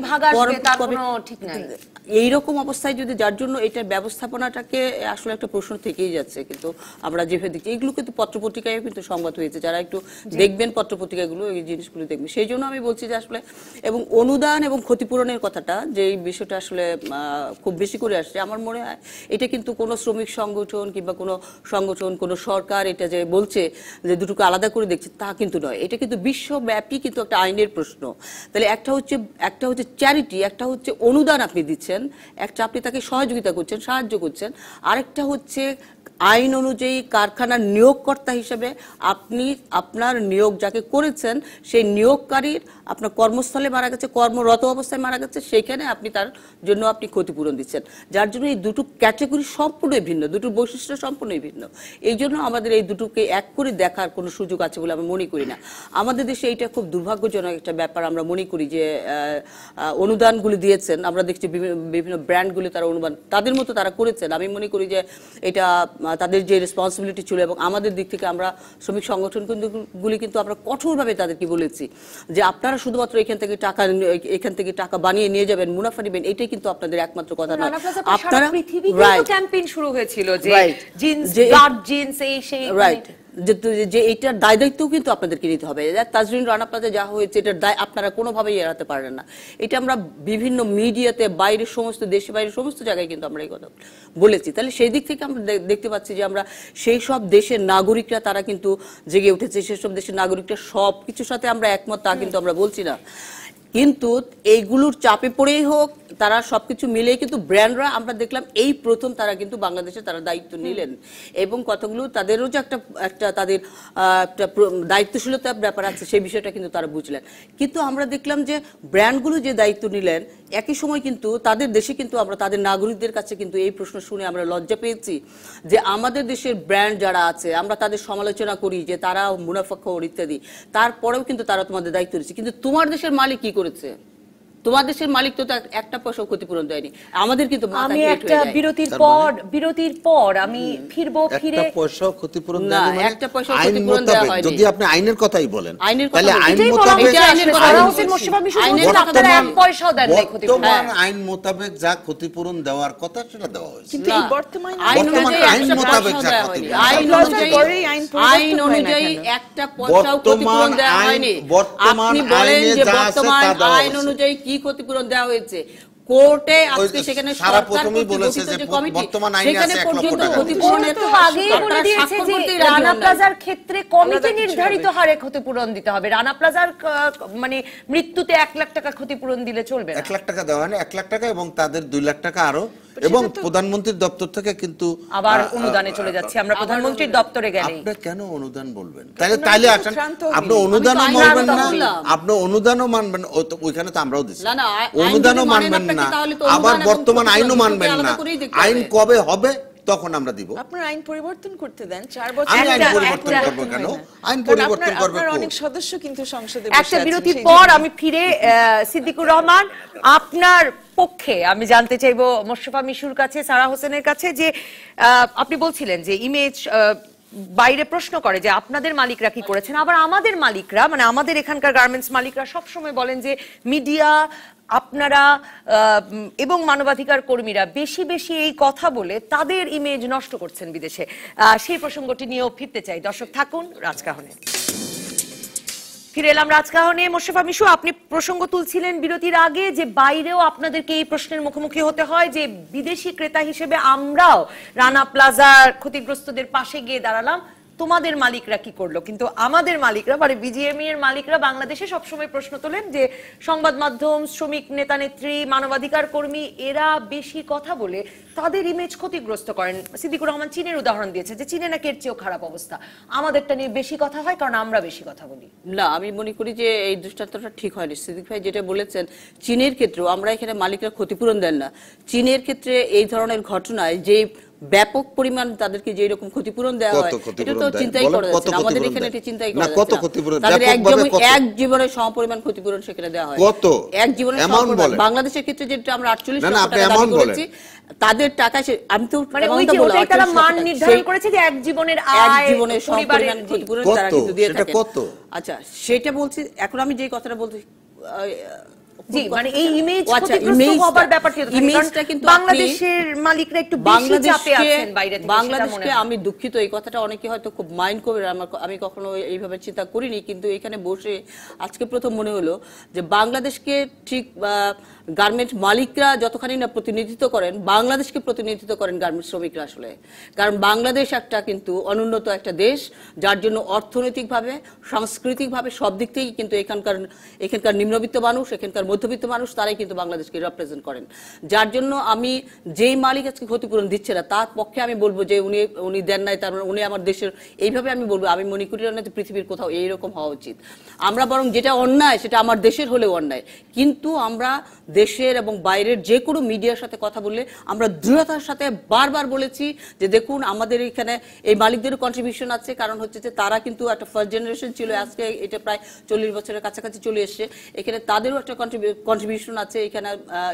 এইরকম অবস্থায় যদি, যার জন্য এটার ব্যবস্থাপনাটাকে আসলে একটা প্রশ্ন থেকেই যাচ্ছে। কিন্তু আমরা যেভাবে দেখছি এগুলো কিন্তু পত্রপত্রিকায় কিন্তু সংবাদ হয়েছে, যারা একটু দেখবেন পত্রপত্রিকাগুলো এই জিনিসগুলো দেখবেন। সেই জন্য আমি বলছি যে আসলে এবং অনুদান এবং ক্ষতিপূরণের কথাটা যে এই বিষয়টা আসলে খুব বেশি করে আসছে, আমার মনে হয় এটা কিন্তু কোনো শ্রমিক সংগঠন কিংবা কোনো সংগঠন, কোনো সরকার এটা যে বলছে যে দুটোকে আলাদা করে দেখছে তা কিন্তু নয়। এটা কিন্তু বিশ্বব্যাপী কিন্তু একটা আইনের প্রশ্ন। তাহলে একটা হচ্ছে চ্যারিটি, একটা হচ্ছে অনুদান আপনি দিচ্ছেন, একটা আপনি তাকে সহযোগিতা করছেন, সাহায্য করছেন, আরেকটা হচ্ছে আইন অনুযায়ী কারখানার নিয়োগকর্তা হিসেবে আপনি আপনার নিয়োগ যাকে করেছেন সেই নিয়োগকারীর আপনার কর্মস্থলে মারা গেছে, কর্মরত অবস্থায় মারা গেছে, সেইখানে আপনি তার জন্য আপনি ক্ষতিপূরণ দিচ্ছেন। যার জন্য এই দুটো ক্যাটাগরি সম্পূর্ণই ভিন্ন, দুটো বৈশিষ্ট্য সম্পূর্ণই ভিন্ন। এই জন্য আমাদের এই দুটোকে এক করে দেখার কোনো সুযোগ আছে বলে আমি মনে করি না। আমাদের দেশে এইটা খুব দুর্ভাগ্যজনক একটা ব্যাপার। আমরা মনে করি যে অনুদানগুলি দিয়েছেন, আমরা দেখছি বিভিন্ন ব্র্যান্ডগুলি তারা অনুদান তাদের মতো তারা করেছেন। আমি মনে করি যে এটা তাদের যে রেসপন্সিবিলিটি ছিল, এবং আমাদের দিক থেকে আমরা শ্রমিক সংগঠনগুলি কিন্তু আমরা কঠোরভাবে তাদেরকে বলেছি যে আপনারা শুধুমাত্র এখান থেকে টাকা বানিয়ে নিয়ে যাবেন, মুনাফা নেবেন, এটাই কিন্তু আপনাদের একমাত্র কথা নয়। আপনারা ক্যাম্পেইন শুরু হয়েছিল যে জিন্স, গার্ড জিন্স, এই সেই, রাইট, যে এইটার দায় দায়িত্বও কিন্তু আপনাদেরকে নিতে হবে। তাজরিন রানা প্লাজা যা হয়েছে এটার দায় আপনারা কোনোভাবেই এড়াতে পারেন না। এটা আমরা বিভিন্ন মিডিয়াতে, বাইরের সমস্ত দেশে বাইরের সমস্ত জায়গায় কিন্তু আমরা এই কথা বলেছি। তাহলে সেই দিক থেকে আমরা দেখতে পাচ্ছি যে আমরা সেই সব দেশের নাগরিকরা তারা কিন্তু জেগে উঠেছে, সেসব দেশের নাগরিকরা সব কিছুর সাথে আমরা একমত তা কিন্তু আমরা বলছি না, কিন্তু এইগুলোর চাপে পড়েই হোক তারা সবকিছু মিলেই কিন্তু ব্র্যান্ডরা আমরা দেখলাম এই প্রথম তারা কিন্তু বাংলাদেশে তারা দায়িত্ব নিলেন, এবং কতগুলো তাদেরও যে একটা তাদের একটা দায়িত্বশীলতার ব্যাপার আছে সেই বিষয়টা কিন্তু তারা বুঝলেন। কিন্তু আমরা দেখলাম যে ব্র্যান্ডগুলো যে দায়িত্ব নিলেন একই সময় কিন্তু তাদের দেশে কিন্তু আমরা তাদের নাগরিকদের কাছে কিন্তু এই প্রশ্ন শুনে আমরা লজ্জা পেয়েছি যে আমাদের দেশের ব্র্যান্ড যারা আছে আমরা তাদের সমালোচনা করি যে তারা মুনাফাখোর ইত্যাদি, তারপরেও কিন্তু তারা তোমাদের দায়িত্ব নিচ্ছে। কিন্তু তোমার দেশের মালিক কি করেছে? তোমার দেশের মালিক তো একটা পয়সাও ক্ষতিপূরণ দেয়নি। আমাদের কিন্তু আমি একটা বিরতির পর আমি ফিরবো, ফিরে একটা পয়সাও ক্ষতিপূরণ দেয়নি মানে একটা পয়সাও ক্ষতিপূরণ দেওয়া হয়নি। যদি আপনি আইনের কথাই বলেন তাহলে আইন মোতাবেক আইন মোতাবেক যা ক্ষতিপূরণ দেওয়ার কথা সেটা দেওয়া হয়েছে। কিন্তু এই বর্তমান আইন মোতাবেক যা আইন অনুযায়ী একটা পয়সাও ক্ষতিপূরণ দেওয়া হয়নি। আপনি বলেন যে বর্তমান আইন অনুযায়ী কি ক্ষতিপূরণ দেওয়া হয়েছে? কোর্টে আজকে সেখানে সারা প্রথমেই বলেছে যে বর্তমান আইনে আছে 1 লক্ষ টাকা। ক্ষতিপূরণের তো আগেই বলে দিয়েছে যে রানা প্লাজার ক্ষেত্রে কমিটি নির্ধারিত হারে ক্ষতিপূরণ দিতে হবে। রানা প্লাজার মানে মৃত্যুতে 1 লাখ টাকা ক্ষতিপূরণ দিলে চলবে না। 1 লাখ টাকা দেওয়া হয়নি, 1 লাখ টাকা এবং তাদের 2 লাখ টাকা আরো, এবং প্রধানমন্ত্রীর দপ্তর থেকে কিন্তু আবার অনুদানে চলে যাচ্ছে। আমরা প্রধানমন্ত্রীর দপ্তরে গেলেই আপনি কেন অনুদান বলবেন? তাইলে আসেন আপনি অনুদানও মানবেন না, আপনি অনুদানও মানবেন, ওইখানে তো আমরাও দিচ্ছি, অনুদানও মানবেন না, আবার বর্তমান আইনও মানবেন না। আইন কবে হবে তখন আমরা দিব। আপনার আইন পরিবর্তন করতে দেন, 4 বছর আমি আইন পরিবর্তন করব কেন? আইন পরিবর্তন করবে আপনার অনেক সদস্য কিন্তু সংসদে বসে একটা বিরতির পর আমি ফিরে সিদ্দিকুর রহমান আপনার পক্ষে আমি জানতে চাইবো মোশাররফা মিশুর কাছে, সারা হোসেনের কাছে, যে আপনি বলছিলেন যে ইমেজ বাইরে প্রশ্ন করে যে আপনাদের মালিকরা কি করেছেন, আবার আমাদের মালিকরা মানে আমাদের এখানকার গার্মেন্টস মালিকরা সবসময় বলেন যে মিডিয়া, আপনারা এবং মানবাধিকার কর্মীরা বেশি বেশি এই কথা বলে তাদের ইমেজ নষ্ট করছেন বিদেশে। সেই প্রসঙ্গটি নিয়েও ফিরতে চাই। দর্শক থাকুন রাজকাহনে। ফিরে এলাম রাজকাহনে। মোশাররফা মিশু, আপনি প্রসঙ্গ তুলছিলেন বিরতির আগে যে বাইরেও আপনাদেরকে এই প্রশ্নের মুখোমুখি হতে হয় যে বিদেশি ক্রেতা হিসেবে আমরাও রানা প্লাজার ক্ষতিগ্রস্তদের পাশে গিয়ে দাঁড়ালাম, তোমাদের মালিকরা কি করলো? কিন্তু আমাদের মালিকরা মানে বিজিএমই এর মালিকরা বাংলাদেশে সবসময় প্রশ্ন তোলেন যে সংবাদ মাধ্যম, শ্রমিক নেতা নেত্রী, মানবাধিকার কর্মী এরা বেশি কথা বলে তাদের ইমেজ ক্ষতিগ্রস্ত করেন। সিদ্দিকুর রহমান চীনের উদাহরণ দিয়েছে যে চীনে নাকি এর চেয়েও খারাপ অবস্থা, আমাদেরটা নিয়ে বেশি কথা হয় কারণ আমরা বেশি কথা বলি। না, আমি মনে করি যে এই দৃষ্টান্তটা ঠিক হয়নি। সিদ্দিক ভাই যেটা বলেছেন, চীনের ক্ষেত্রেও আমরা এখানে মালিকরা ক্ষতিপূরণ দেন না। চীনের ক্ষেত্রে এই ধরনের ঘটনায় যে ব্যাপক পরিমাণ তাদেরকে যে এরকম ক্ষতিপূরণ দেওয়া হয়, এটা তো চিন্তাই করা যাচ্ছে না। আমাদের এখানে এটা চিন্তাই করা যাচ্ছে না। তাদের এক জীবনের সমপরিমাণ ক্ষতিপূরণ সেখানে দেওয়া হয়। কত? এক জীবনের সমপরিমাণ। বাংলাদেশের ক্ষেত্রে যেটা আমরা 48 লক্ষ টাকা দাবি করেছি, তাদের টাকা আমি তো মানে ওইটাই তারা মান নির্ধারণ করেছে যে এক জীবনের সমপরিমাণ ক্ষতিপূরণ তারা কিন্তু দিয়ে থাকে। আচ্ছা, সেটা বলছি। এখন আমি যে কথাটা বলছি, জি, মানে এই ইমেজ ক্ষতিগ্রস্ত হবার ব্যাপারটা কিন্তু বাংলাদেশের মালিকরা একটু বেশি চাপে আছেন বাইরে থেকে। বাংলাদেশকে আমি দুঃখিত, এই কথাটা অনেকে হয়তো খুব মাইন্ড করবে, আমি কখনো এইভাবে চিন্তা করিনি, কিন্তু এখানে বসে আজকে প্রথম মনে হলো যে বাংলাদেশকে ঠিক গার্মেন্টস মালিকরা যতখানি না প্রতিনিধিত্ব করেন, বাংলাদেশকে প্রতিনিধিত্ব করেন গার্মেন্টস শ্রমিকরা আসলে। কারণ বাংলাদেশ একটা কিন্তু অনুন্নত একটা দেশ, যার জন্য অর্থনৈতিকভাবে, সাংস্কৃতিকভাবে সব দিক থেকেই কিন্তু এখানকার নিম্নবিত্ত মানুষ, এখানকার মধ্যবিত্ত মানুষ, তারাই কিন্তু বাংলাদেশকে রিপ্রেজেন্ট করেন। যার জন্য আমি যেই মালিক আজকে ক্ষতিপূরণ দিচ্ছে না, তার পক্ষে আমি বলবো যে উনি দেন নাই, তার উনি আমার দেশের, এইভাবে আমি বলবো। আমি মনে করি না যে পৃথিবীর কোথাও এইরকম হওয়া উচিত। আমরা বরং যেটা অন্যায় সেটা আমার দেশের হলেও অন্যায়, কিন্তু আমরা দেশের এবং বাইরের যে কোনো মিডিয়ার সাথে কথা বললে আমরা দৃঢ়তার সাথে বারবার বলেছি যে দেখুন, আমাদের এখানে এই মালিকদেরও কন্ট্রিবিউশন আছে। কারণ হচ্ছে যে তারা কিন্তু একটা ফার্স্ট জেনারেশন ছিল, আজকে এটা প্রায় 40 বছরের কাছাকাছি চলে এসছে। এখানে তাদেরও একটা কন্ট্রিবিউশন আছে। এখানে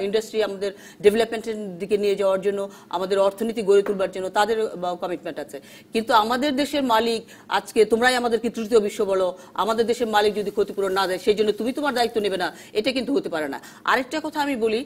ইন্ডাস্ট্রি আমাদের ডেভেলপমেন্টের দিকে নিয়ে যাওয়ার জন্য, আমাদের অর্থনীতি গড়ে তুলবার জন্য তাদের কমিটমেন্ট আছে। কিন্তু আমাদের দেশের মালিক, আজকে তোমরাই আমাদেরকে তৃতীয় বিশ্ব বলো, আমাদের দেশের মালিক যদি ক্ষতিপূরণ না দেয় সেই জন্য তুমি তোমার দায়িত্ব নেবে না, এটা কিন্তু হতে পারে না। আরেকটা কথা আমি বলি,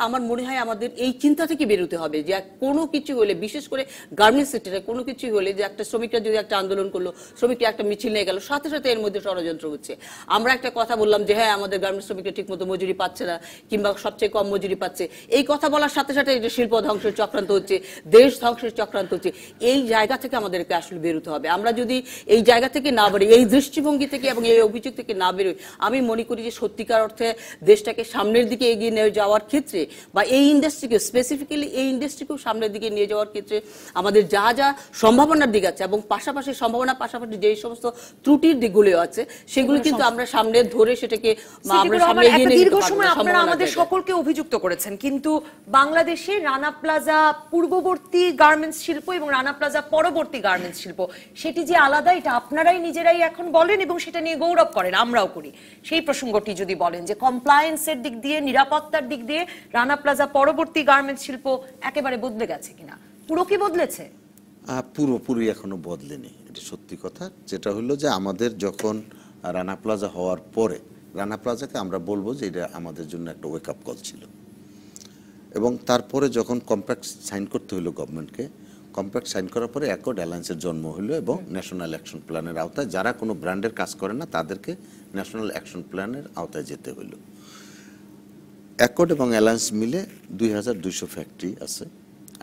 আমার মনে হয় আমাদের এই চিন্তা থেকে বেরোতে হবে যে কোনো কিছু হলে, বিশেষ করে গার্মেন্টস সেক্টরে কোনো কিছু হলে, যে একটা শ্রমিকরা যদি একটা আন্দোলন করলো, শ্রমিকরা একটা মিছিল নিয়ে গেল, সাথে সাথে এর মধ্যে ষড়যন্ত্র হচ্ছে। আমরা একটা কথা বললাম যে হ্যাঁ, আমাদের গার্মেন্টস শ্রমিকরা ঠিক মতো মজুরি পাচ্ছে না, কিংবা সবচেয়ে কম মজুরি পাচ্ছে, এই কথা বলার সাথে সাথে এটা শিল্প ধ্বংসের চক্রান্ত হচ্ছে, দেশ ধ্বংসের চক্রান্ত হচ্ছে। এই জায়গা থেকে আমাদেরকে আসলে বেরোতে হবে। আমরা যদি এই জায়গা থেকে না বেরোই, এই দৃষ্টিভঙ্গি থেকে এবং এই অভিযোগ থেকে না বেরোই, আমি মনে করি যে সত্যিকার অর্থে দেশটাকে সামনের দিকে এগিয়ে নিয়ে যাওয়ার ক্ষেত্রে, বা এই ইন্ডাস্ট্রিকে স্পেসিফিক্যালি এই ইন্ডাস্ট্রিকেও সামনের দিকে নিয়ে যাওয়ার ক্ষেত্রে আমাদের যা যা সম্ভাবনার দিক আছে, এবং পাশাপাশি সম্ভাবনার পাশাপাশি যেই সমস্ত ত্রুটির দিকগুলো আছে, সেগুলো কিন্তু আমরা সামনে ধরে সেটাকে আমরা সামনে এগিয়ে নিয়ে যেতে পারবো। আপনারা আমাদের সকলকে অভিযুক্ত করেছেন, কিন্তু বাংলাদেশে রানা প্লাজা পূর্ববর্তী গার্মেন্টস শিল্প এবং রানা প্লাজা পরবর্তী গার্মেন্টস শিল্প, সেটি যে আলাদা, এটা আপনারাই নিজেরাই এখন বলেন এবং সেটা নিয়ে গৌরব করেন, আমরাও করি। সেই প্রসঙ্গটি যদি বলেন যে কমপ্লায়েন্সের দিক দিয়ে, নিরাপত্তার দিক দিয়ে রানা প্লাজা পরবর্তী গার্মেন্টস শিল্প একেবারে বদলে গেছে কিনা, পুরো কি বদলেছে? পুরোপুরি এখনো বদলেনি, এটা সত্যি কথা। যেটা হলো যে আমাদের যখন রানা প্লাজা হওয়ার পরে, রানা প্লাজাকে আমরা বলবো যে এটা আমাদের জন্য একটা ওয়েক আপ কল ছিল। এবং তারপরে যখন কম্প্যাক্ট সাইন করতে হলো গভর্নমেন্টকে, কম্প্যাক্ট সাইন করার পরে অ্যাকর্ড অ্যালায়েন্সের জন্ম হলো, এবং ন্যাশনাল অ্যাকশন প্ল্যানের আওতায় যারা কোনো ব্র্যান্ডের কাজ করে না তাদেরকে ন্যাশনাল অ্যাকশন প্ল্যানের আওতায় যেতে হলো। অ্যাকর্ড এবং অ্যালায়েন্স মিলে 2200 ফ্যাক্টরি আছে,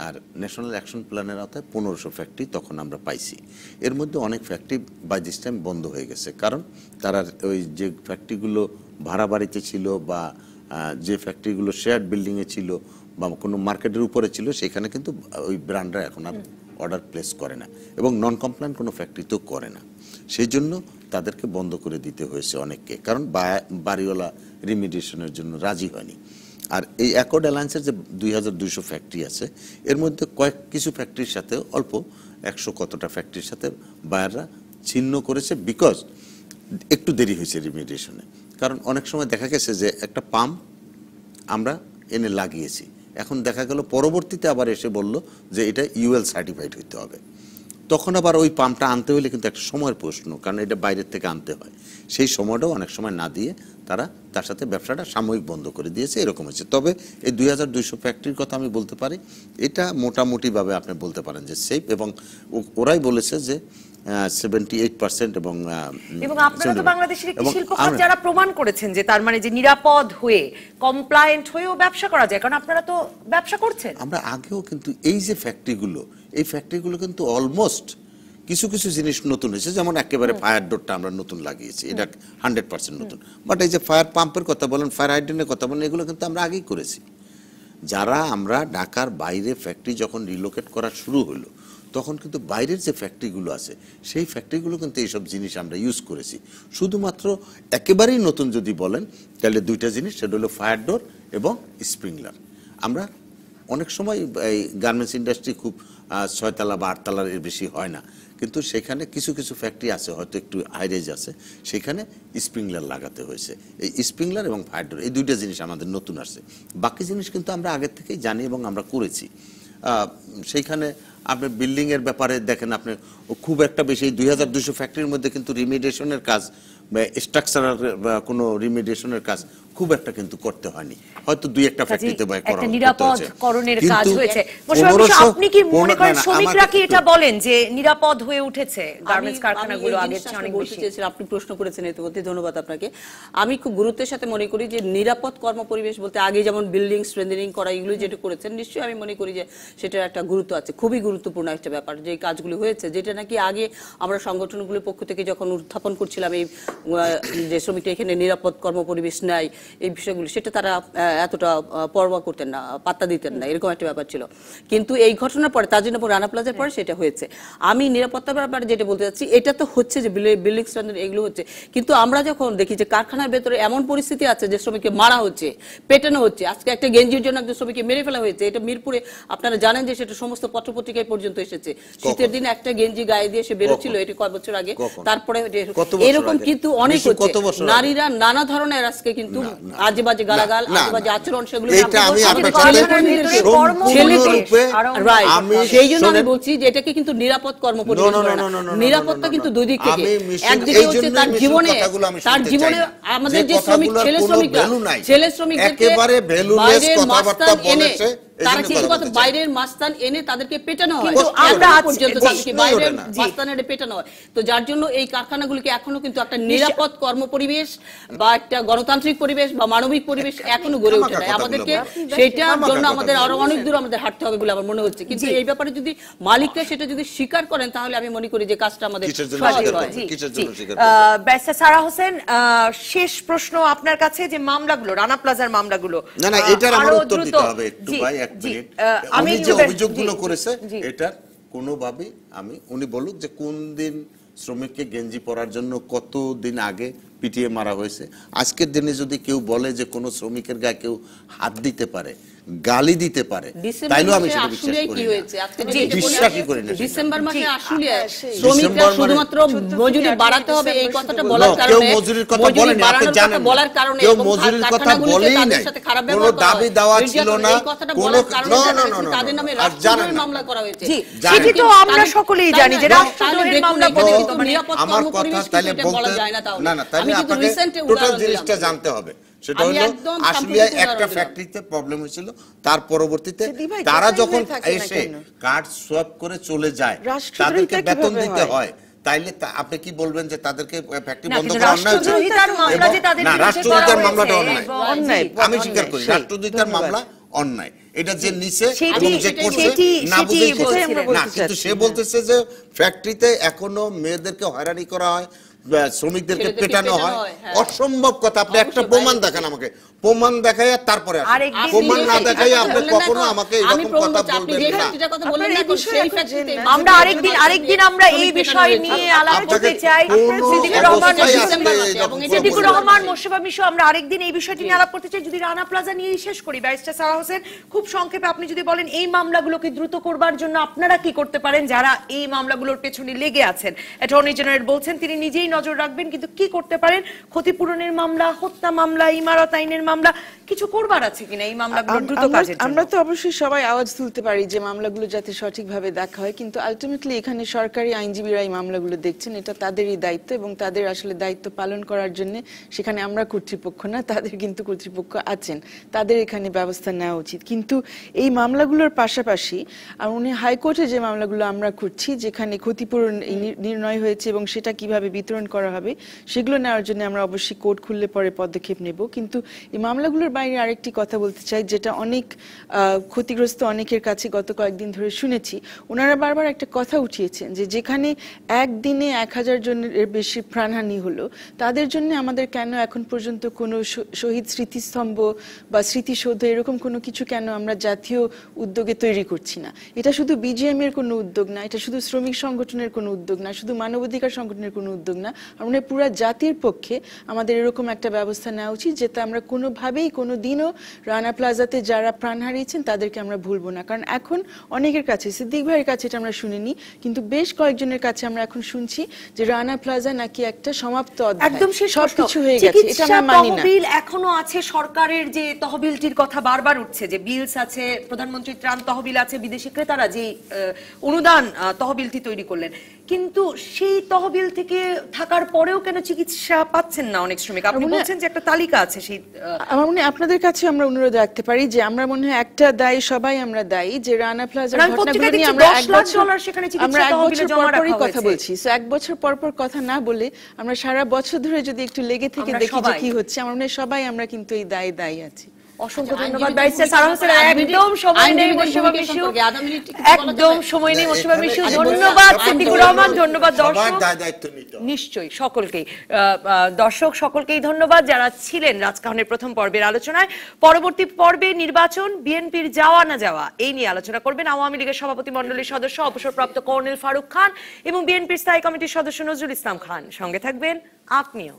আর ন্যাশনাল অ্যাকশন প্ল্যানের আওতায় 1500 ফ্যাক্টরি তখন আমরা পাইছি। এর মধ্যে অনেক ফ্যাক্টরি বাই দিস টাইম বন্ধ হয়ে গেছে, কারণ তারা ওই যে ফ্যাক্টরিগুলো ভাড়া বাড়িতে ছিল, বা যে ফ্যাক্টরিগুলো শেয়ার্ড বিল্ডিংয়ে ছিল, বা কোনো মার্কেটের উপরে ছিল, সেখানে কিন্তু ওই ব্র্যান্ডরা এখন আর অর্ডার প্লেস করে না, এবং নন কমপ্লায়েন্ট কোনো ফ্যাক্টরিতেও করে না। সেই জন্য তাদেরকে বন্ধ করে দিতে হয়েছে অনেককে, কারণ বাড়িওয়ালা রিমিডিয়েশনের জন্য রাজি হয়নি। আর এই অ্যাকর্ড অ্যালায়েন্সের যে 2200 ফ্যাক্টরি আছে, এর মধ্যে কিছু ফ্যাক্টরির সাথে, অল্প 100 কতটা ফ্যাক্টরির সাথে বায়াররা ছিন্ন করেছে, বিকজ একটু দেরি হয়েছে রিমিডিয়েশনে। কারণ অনেক সময় দেখা গেছে যে একটা পাম্প আমরা এনে লাগিয়েছি, এখন দেখা গেল পরবর্তীতে আবার এসে বলল যে এটা ইউএল সার্টিফাইড হইতে হবে। তখন আবার ওই পাম্পটা আনতে হলে কিন্তু একটা সময়ের প্রশ্ন, কারণ এটা বাইরের থেকে আনতে হয়। সেই সময়টাও অনেক সময় না দিয়ে তারা তার সাথে ব্যবসাটা সাময়িক বন্ধ করে দিয়েছে, এরকম হয়েছে। তবে এই 2200 ফ্যাক্টরির কথা আমি বলতে পারি, এটা মোটামুটিভাবে আপনি বলতে পারেন যে সেফ, এবং ওরাই বলেছে যে 78% এবং আপনারা তো বাংলাদেশের একটি শিল্প খাত যারা প্রমাণ করেছেন যে তার মানে যে নিরাপদ হয়ে, কমপ্লায়েন্ট হয়েও ব্যবসা করা যায়, কারণ আপনারা তো ব্যবসা করছেন। আমরা আগেও কিন্তু এই যে ফ্যাক্টরিগুলো, এই ফ্যাক্টরিগুলো কিন্তু অলমোস্ট কিছু কিছু জিনিস নতুন হয়েছে, যেমন একেবারে ফায়ার ডোরটা আমরা নতুন লাগিয়েছি, এটা 100% নতুন। বাট এই যে ফায়ার পাম্পের কথা বলেন, ফায়ার হাইড্রেন্টের কথা বলেন, এগুলো কিন্তু আমরা আগেই করেছি। যারা আমরা ঢাকার বাইরে ফ্যাক্টরি যখন রিলোকেট করা শুরু হলো, তখন কিন্তু বাইরের যে ফ্যাক্টরিগুলো আছে, সেই ফ্যাক্টরিগুলো কিন্তু এইসব জিনিস আমরা ইউজ করেছি। শুধুমাত্র একেবারেই নতুন যদি বলেন, তাহলে দুইটা জিনিস, সেটা হলো ফায়ার ডোর এবং স্প্রিংলার। আমরা অনেক সময় এই গার্মেন্টস ইন্ডাস্ট্রি খুব 6 তলা বা 8 তলার এর বেশি হয় না, কিন্তু সেখানে কিছু কিছু ফ্যাক্টরি আছে হয়তো একটু হাইরেজ আছে, সেখানে স্প্রিংলার লাগাতে হয়েছে। এই স্প্রিংলার এবং ফায়ার ডোর এই দুইটা জিনিস আমাদের নতুন আসছে, বাকি জিনিস কিন্তু আমরা আগের থেকেই জানি এবং আমরা করেছি। সেইখানে আপনি বিল্ডিং এর ব্যাপারে দেখেন, আপনি খুব একটা বেশি 2200 ফ্যাক্টরির মধ্যে কিন্তু রিমিডিয়েশনের কাজ বা স্ট্রাকচারাল কোনো রিমিডিয়েশনের কাজ খুব একটা কিন্তু করতে হয়নি, হয়তো দুই একটা ফ্যাক্টরিতে বা করা একটা নিরাপদকরণের কাজ হয়েছে। আপনি কি মনে করেন শ্রমিকরা কি এটা বলেন যে নিরাপদ হয়ে উঠেছে গার্মেন্টস কারখানাগুলো আগের চেয়ে অনেক বেশি? আপনি প্রশ্ন করেছেন, এতে ধন্যবাদ আপনাকে। আমি খুব গুরুত্বের সাথে মনে করি যে নিরাপদ কর্মপরিবেশ বলতে আগে যেমন বিল্ডিং স্ট্রেংথেনিং করা এগুলো যেটা করেছেন, নিশ্চয়ই আমি মনে করি যে সেটার একটা গুরুত্ব আছে, খুবই গুরুত্বপূর্ণ একটা ব্যাপার যে কাজগুলি হয়েছে, যেটা নাকি আগে আমরা সংগঠনগুলোর পক্ষ থেকে যখন উত্থাপন করছিলাম এই যে শ্রমিকরা এখানে নিরাপদ কর্মপরিবেশ নেয় এই বিষয়গুলো, সেটা তারা এতটা পরোয়া করতেন না, পাত্তা দিতেন না, এরকম একটা ব্যাপার ছিল। কিন্তু এই ঘটনার পরে তাজউদ্দিন রানা প্লাজার পরে সেটা হয়েছে। আমি নিরাপত্তার ব্যাপারে যেটা বলতে চাচ্ছি, এটা তো হচ্ছে যে বিল্ডিং স্ট্যান্ডার্ড এগুলো হচ্ছে, কিন্তু আমরা যখন দেখি যে কারখানার ভেতরে এমন পরিস্থিতি আছে যে শ্রমিককে মারা হচ্ছে, পেটানো হচ্ছে, আজকে একটা গেঞ্জির জন্য একজন শ্রমিককে মেরে ফেলা হয়েছে, এটা মিরপুরে আপনারা জানেন যে সেটা সমস্ত পত্রপত্রিকায় পর্যন্ত এসেছে। শীতের দিনে একটা গেঞ্জি গায়ে দিয়ে সে বেরোচ্ছিল, এটা কয়েক বছর আগে। তারপরে এরকম কিন্তু অনেক হচ্ছে, নারীরা নানা ধরনের আজকে কিন্তু আজে বাজে গালাগাল, আজে বাজে আচরণ, সেগুলো সেই জন্য আমি বলছি যে এটাকে কিন্তু নিরাপদ কর্মপরিবেশ নয়। নিরাপত্তা কিন্তু দুই দিক থেকে, একদিকে হচ্ছে তার জীবনে আমাদের যে শ্রমিক ছেলে শ্রমিকদেরকে বাইরের মাস্তান এনে তারা কিছু কথা বাইরের মাস্তান এনে তাদেরকে পেটানো হয়, আমরা পর্যন্ত তাদেরকে বাইরের মাস্তান এনে পেটানো হয়। তো যার জন্য এই কারখানাগুলিকে এখনো কিন্তু একটা নিরাপদ কর্মপরিবেশ বা একটা গণতান্ত্রিক পরিবেশ বা মানবিক পরিবেশ এখনো গড়ে ওঠে নাই। আমাদেরকে সেটার জন্য আমাদের আরো অনেক দূর আমাদের হাঁটতে হবে বলে আমার মনে হচ্ছে। কিন্তু এই ব্যাপারে যদি মালিকরা সেটা যদি স্বীকার করেন, তাহলে আমি মনে করি যে কাজটা আমাদের সহজ হয়। ব্যারিস্টার সারা হোসেন, শেষ প্রশ্ন আপনার কাছে, যে মামলাগুলো, রানা প্লাজার মামলাগুলো, না না এটার আমার উত্তর দিতে হবে একটু ভাই, এক মিনিট। আমি যে অভিযোগগুলো করেছে এটা কোনোভাবেই উনি বলুক যে কোন দিন শ্রমিককে গেঞ্জি পরার জন্য কত দিন আগে পিটিয়ে মারা হয়েছে। আজকের দিনে যদি কেউ বলে যে কোনো শ্রমিকের গায়ে কেউ হাত দিতে পারে, গালি দিতে পারে, তাইলেও আমি সেটা বিশ্বাসই করি না। ডিসেম্বর মাসে আসলে শ্রমিকরা শুধুমাত্র মজুরি বাড়াতে হবে এই কথাটা বলার কারণে, কেউ মজুরির কথা বলেনি, আপনি জানেন, বলার কারণে কেউ মজুরির কথা বলেই নাই, কোনো দাবি দেওয়া ছিল না, কোনো তাদের নামে রাষ্ট্রদ্রোহের মামলা করা হয়েছে। সেটি তো আমরা সকলেই জানি যে রাষ্ট্রদ্রোহের মামলা করে আমার কথা তাহলে বলতে না না, তাহলে আপনাকে টোটাল জিনিসটা জানতে হবে। সেটা হলো আসলে একটা ফ্যাক্টরিতে প্রবলেম হয়েছিল, তার পরবর্তীতে তারা যখন এসে কার্ড সোয়াপ করে চলে যায়, তাদেরকে বেতন দিতে হয়, তাইলে আপনি কি বলবেন যে তাদেরকে ফ্যাক্টরি বন্ধ করা অন্যায় হয়েছে? না, রাষ্ট্রদ্রোহিতার মামলাটা অন্যায়, আমি স্বীকার করি রাষ্ট্রদ্রোহিতার মামলা অন্যায়। এটা যে নিচে এবং যে করছে না বুঝেই করছে না, কিন্তু সে বলতেছে যে ফ্যাক্টরিতে এখনো মেয়েদেরকে হয়রানি করা হয়, শ্রমিকদেরকে পেটানো হয়, অসম্ভব কথা। আপনি একটা প্রমাণ দেখান আমাকে, প্রমাণ দেখাই তারপরে প্রমাণ না দেখাই আপনি কখনো আমাকে এরকম কথা বলবেন না। আমরা আরেকদিন আমরা এই বিষয় নিয়ে আলাপ করতে চাই। সিদ্দিকুর রহমান, মোশাররফ মিশু, আমরা আরেকদিন এই বিষয়টি নিয়ে আলাপ করতে চাই। যদি রানা প্লাজা নিয়ে শেষ করি, ব্যারিস্টার সারা হোসেন, খুব সংক্ষেপে আপনি যদি বলেন এই মামলাগুলোকে দ্রুত করবার জন্য আপনারা কি করতে পারেন, যারা এই মামলাগুলোর পেছনে লেগে আছেন? অ্যাটর্নি জেনারেল বলছেন তিনি নিজেই নজর রাখবেন, কিন্তু কি করতে পারেন? ক্ষতিপূরণের মামলা, হত্যা মামলা, ইমারত আইনের মামলা, কিছু করবার আছে কিনা এই মামলাগুলো দ্রুত কাজের জন্য? আমরা তো অবশ্যই সবাই আওয়াজ তুলতে পারি যে মামলাগুলো যাতে সঠিকভাবে দেখা হয়, কিন্তু আলটিমেটলি এখানে সরকারি আইনজীবীরা এই মামলাগুলো দেখছেন, এটা তাদেরই দায়িত্ব এবং তাদের আসলে দায়িত্ব পালন করার জন্য সেখানে আমরা কর্তৃপক্ষ না, তাদের কিন্তু কর্তৃপক্ষ আছেন, তাদের এখানে ব্যবস্থা নেওয়া উচিত। কিন্তু এই মামলাগুলোর পাশাপাশি উনি হাইকোর্টে যে মামলাগুলো আমরা করছি, যেখানে ক্ষতিপূরণ নির্ণয় হয়েছে এবং সেটা কিভাবে বিতরণ করা হবে সেগুলো নেওয়ার জন্য আমরা অবশ্যই কোর্ট খুললে পরে পদক্ষেপ নেব। কিন্তু এই মামলাগুলোর বাইরে আরেকটি কথা বলতে চাই, যেটা অনেক ক্ষতিগ্রস্ত অনেকের কাছে গত কয়েকদিন ধরে শুনেছি, ওনারা বারবার একটা কথা উঠিয়েছেন যে যেখানে একদিনে 1000 জনের বেশি প্রাণহানি হলো, তাদের জন্য আমাদের কেন এখন পর্যন্ত কোনো শহীদ স্মৃতিস্তম্ভ বা স্মৃতিসৌধ এরকম কোনো কিছু কেন আমরা জাতীয় উদ্যোগে তৈরি করছি না? এটা শুধু বিজিএম এর কোনো উদ্যোগ না, এটা শুধু শ্রমিক সংগঠনের কোনো উদ্যোগ না, শুধু মানবাধিকার সংগঠনের কোনো উদ্যোগ না, না, আমার মনে হয় পুরো জাতির পক্ষে আমাদের এরকম একটা ব্যবস্থা নেওয়া উচিত যাতে আমরা কোনোভাবেই কোনো দিনও রানা প্লাজাতে যারা প্রাণ হারিয়েছেন তাদেরকে আমরা ভুলবো না। কারণ এখন অনেকের কাছে, সিদ্দিক ভাইয়ের কাছে এটা আমরা শুনিনি, কিন্তু বেশ কয়েকজনের কাছে আমরা এখন শুনছি যে রানা প্লাজা নাকি একটা সমাপ্ত অধ্যায়, একদম শেষ সবকিছু হয়ে গেছে। এটা আমরা মানি না। তহবিল এখনো আছে, সরকারের যে তহবিলটির কথা বারবার উঠছে, যে বিলস আছে, প্রধানমন্ত্রীর ত্রাণ তহবিল আছে, বিদেশি ক্রেতারা যে অনুদান তহবিলটি তৈরি করলেন, কিন্তু সেই তহবিল থেকে থাকার পরেও কেন চিকিৎসা পাচ্ছেন না অনেক শ্রমিক? আপনি বলছেন যে একটা তালিকা আছে, সেই আমার মনে হয় আপনাদের কাছে আমরা অনুরোধ রাখতে পারি যে আমরা মনে হয় একটা দায়ী, সবাই আমরা দায়ী যে রানা প্লাজার ঘটনাগুলো নিয়ে আমরা $1 কথা বলছি। সো 1 বছর পর পর কথা না বলে আমরা সারা বছর ধরে যদি একটু লেগে থেকে দেখি যে কি হচ্ছে, আমার মনে হয় সবাই আমরা কিন্তু এই দায়ী আছি। অসংখ্য ধন্যবাদ ব্যারিস্টার সারা হোসেন। একদম সময় নেই মোশাররফ মিশু, একদম সময় নেই মোশাররফ মিশু। ধন্যবাদ সিদ্দিকুর রহমান, ধন্যবাদ দর্শক, নিশ্চয়ই সকলকেই, দর্শক সকলকেই ধন্যবাদ যারা ছিলেন রাজকাহনের প্রথম পর্বের আলোচনায়। পরবর্তী পর্বে নির্বাচন, বিএনপির যাওয়া না যাওয়া এই নিয়ে আলোচনা করবেন আওয়ামী লীগের সভাপতি মণ্ডলীর সদস্য অবসরপ্রাপ্ত কর্নেল ফারুক খান এবং বিএনপির স্থায়ী কমিটির সদস্য নজরুল ইসলাম খান। সঙ্গে থাকবেন আপনিও।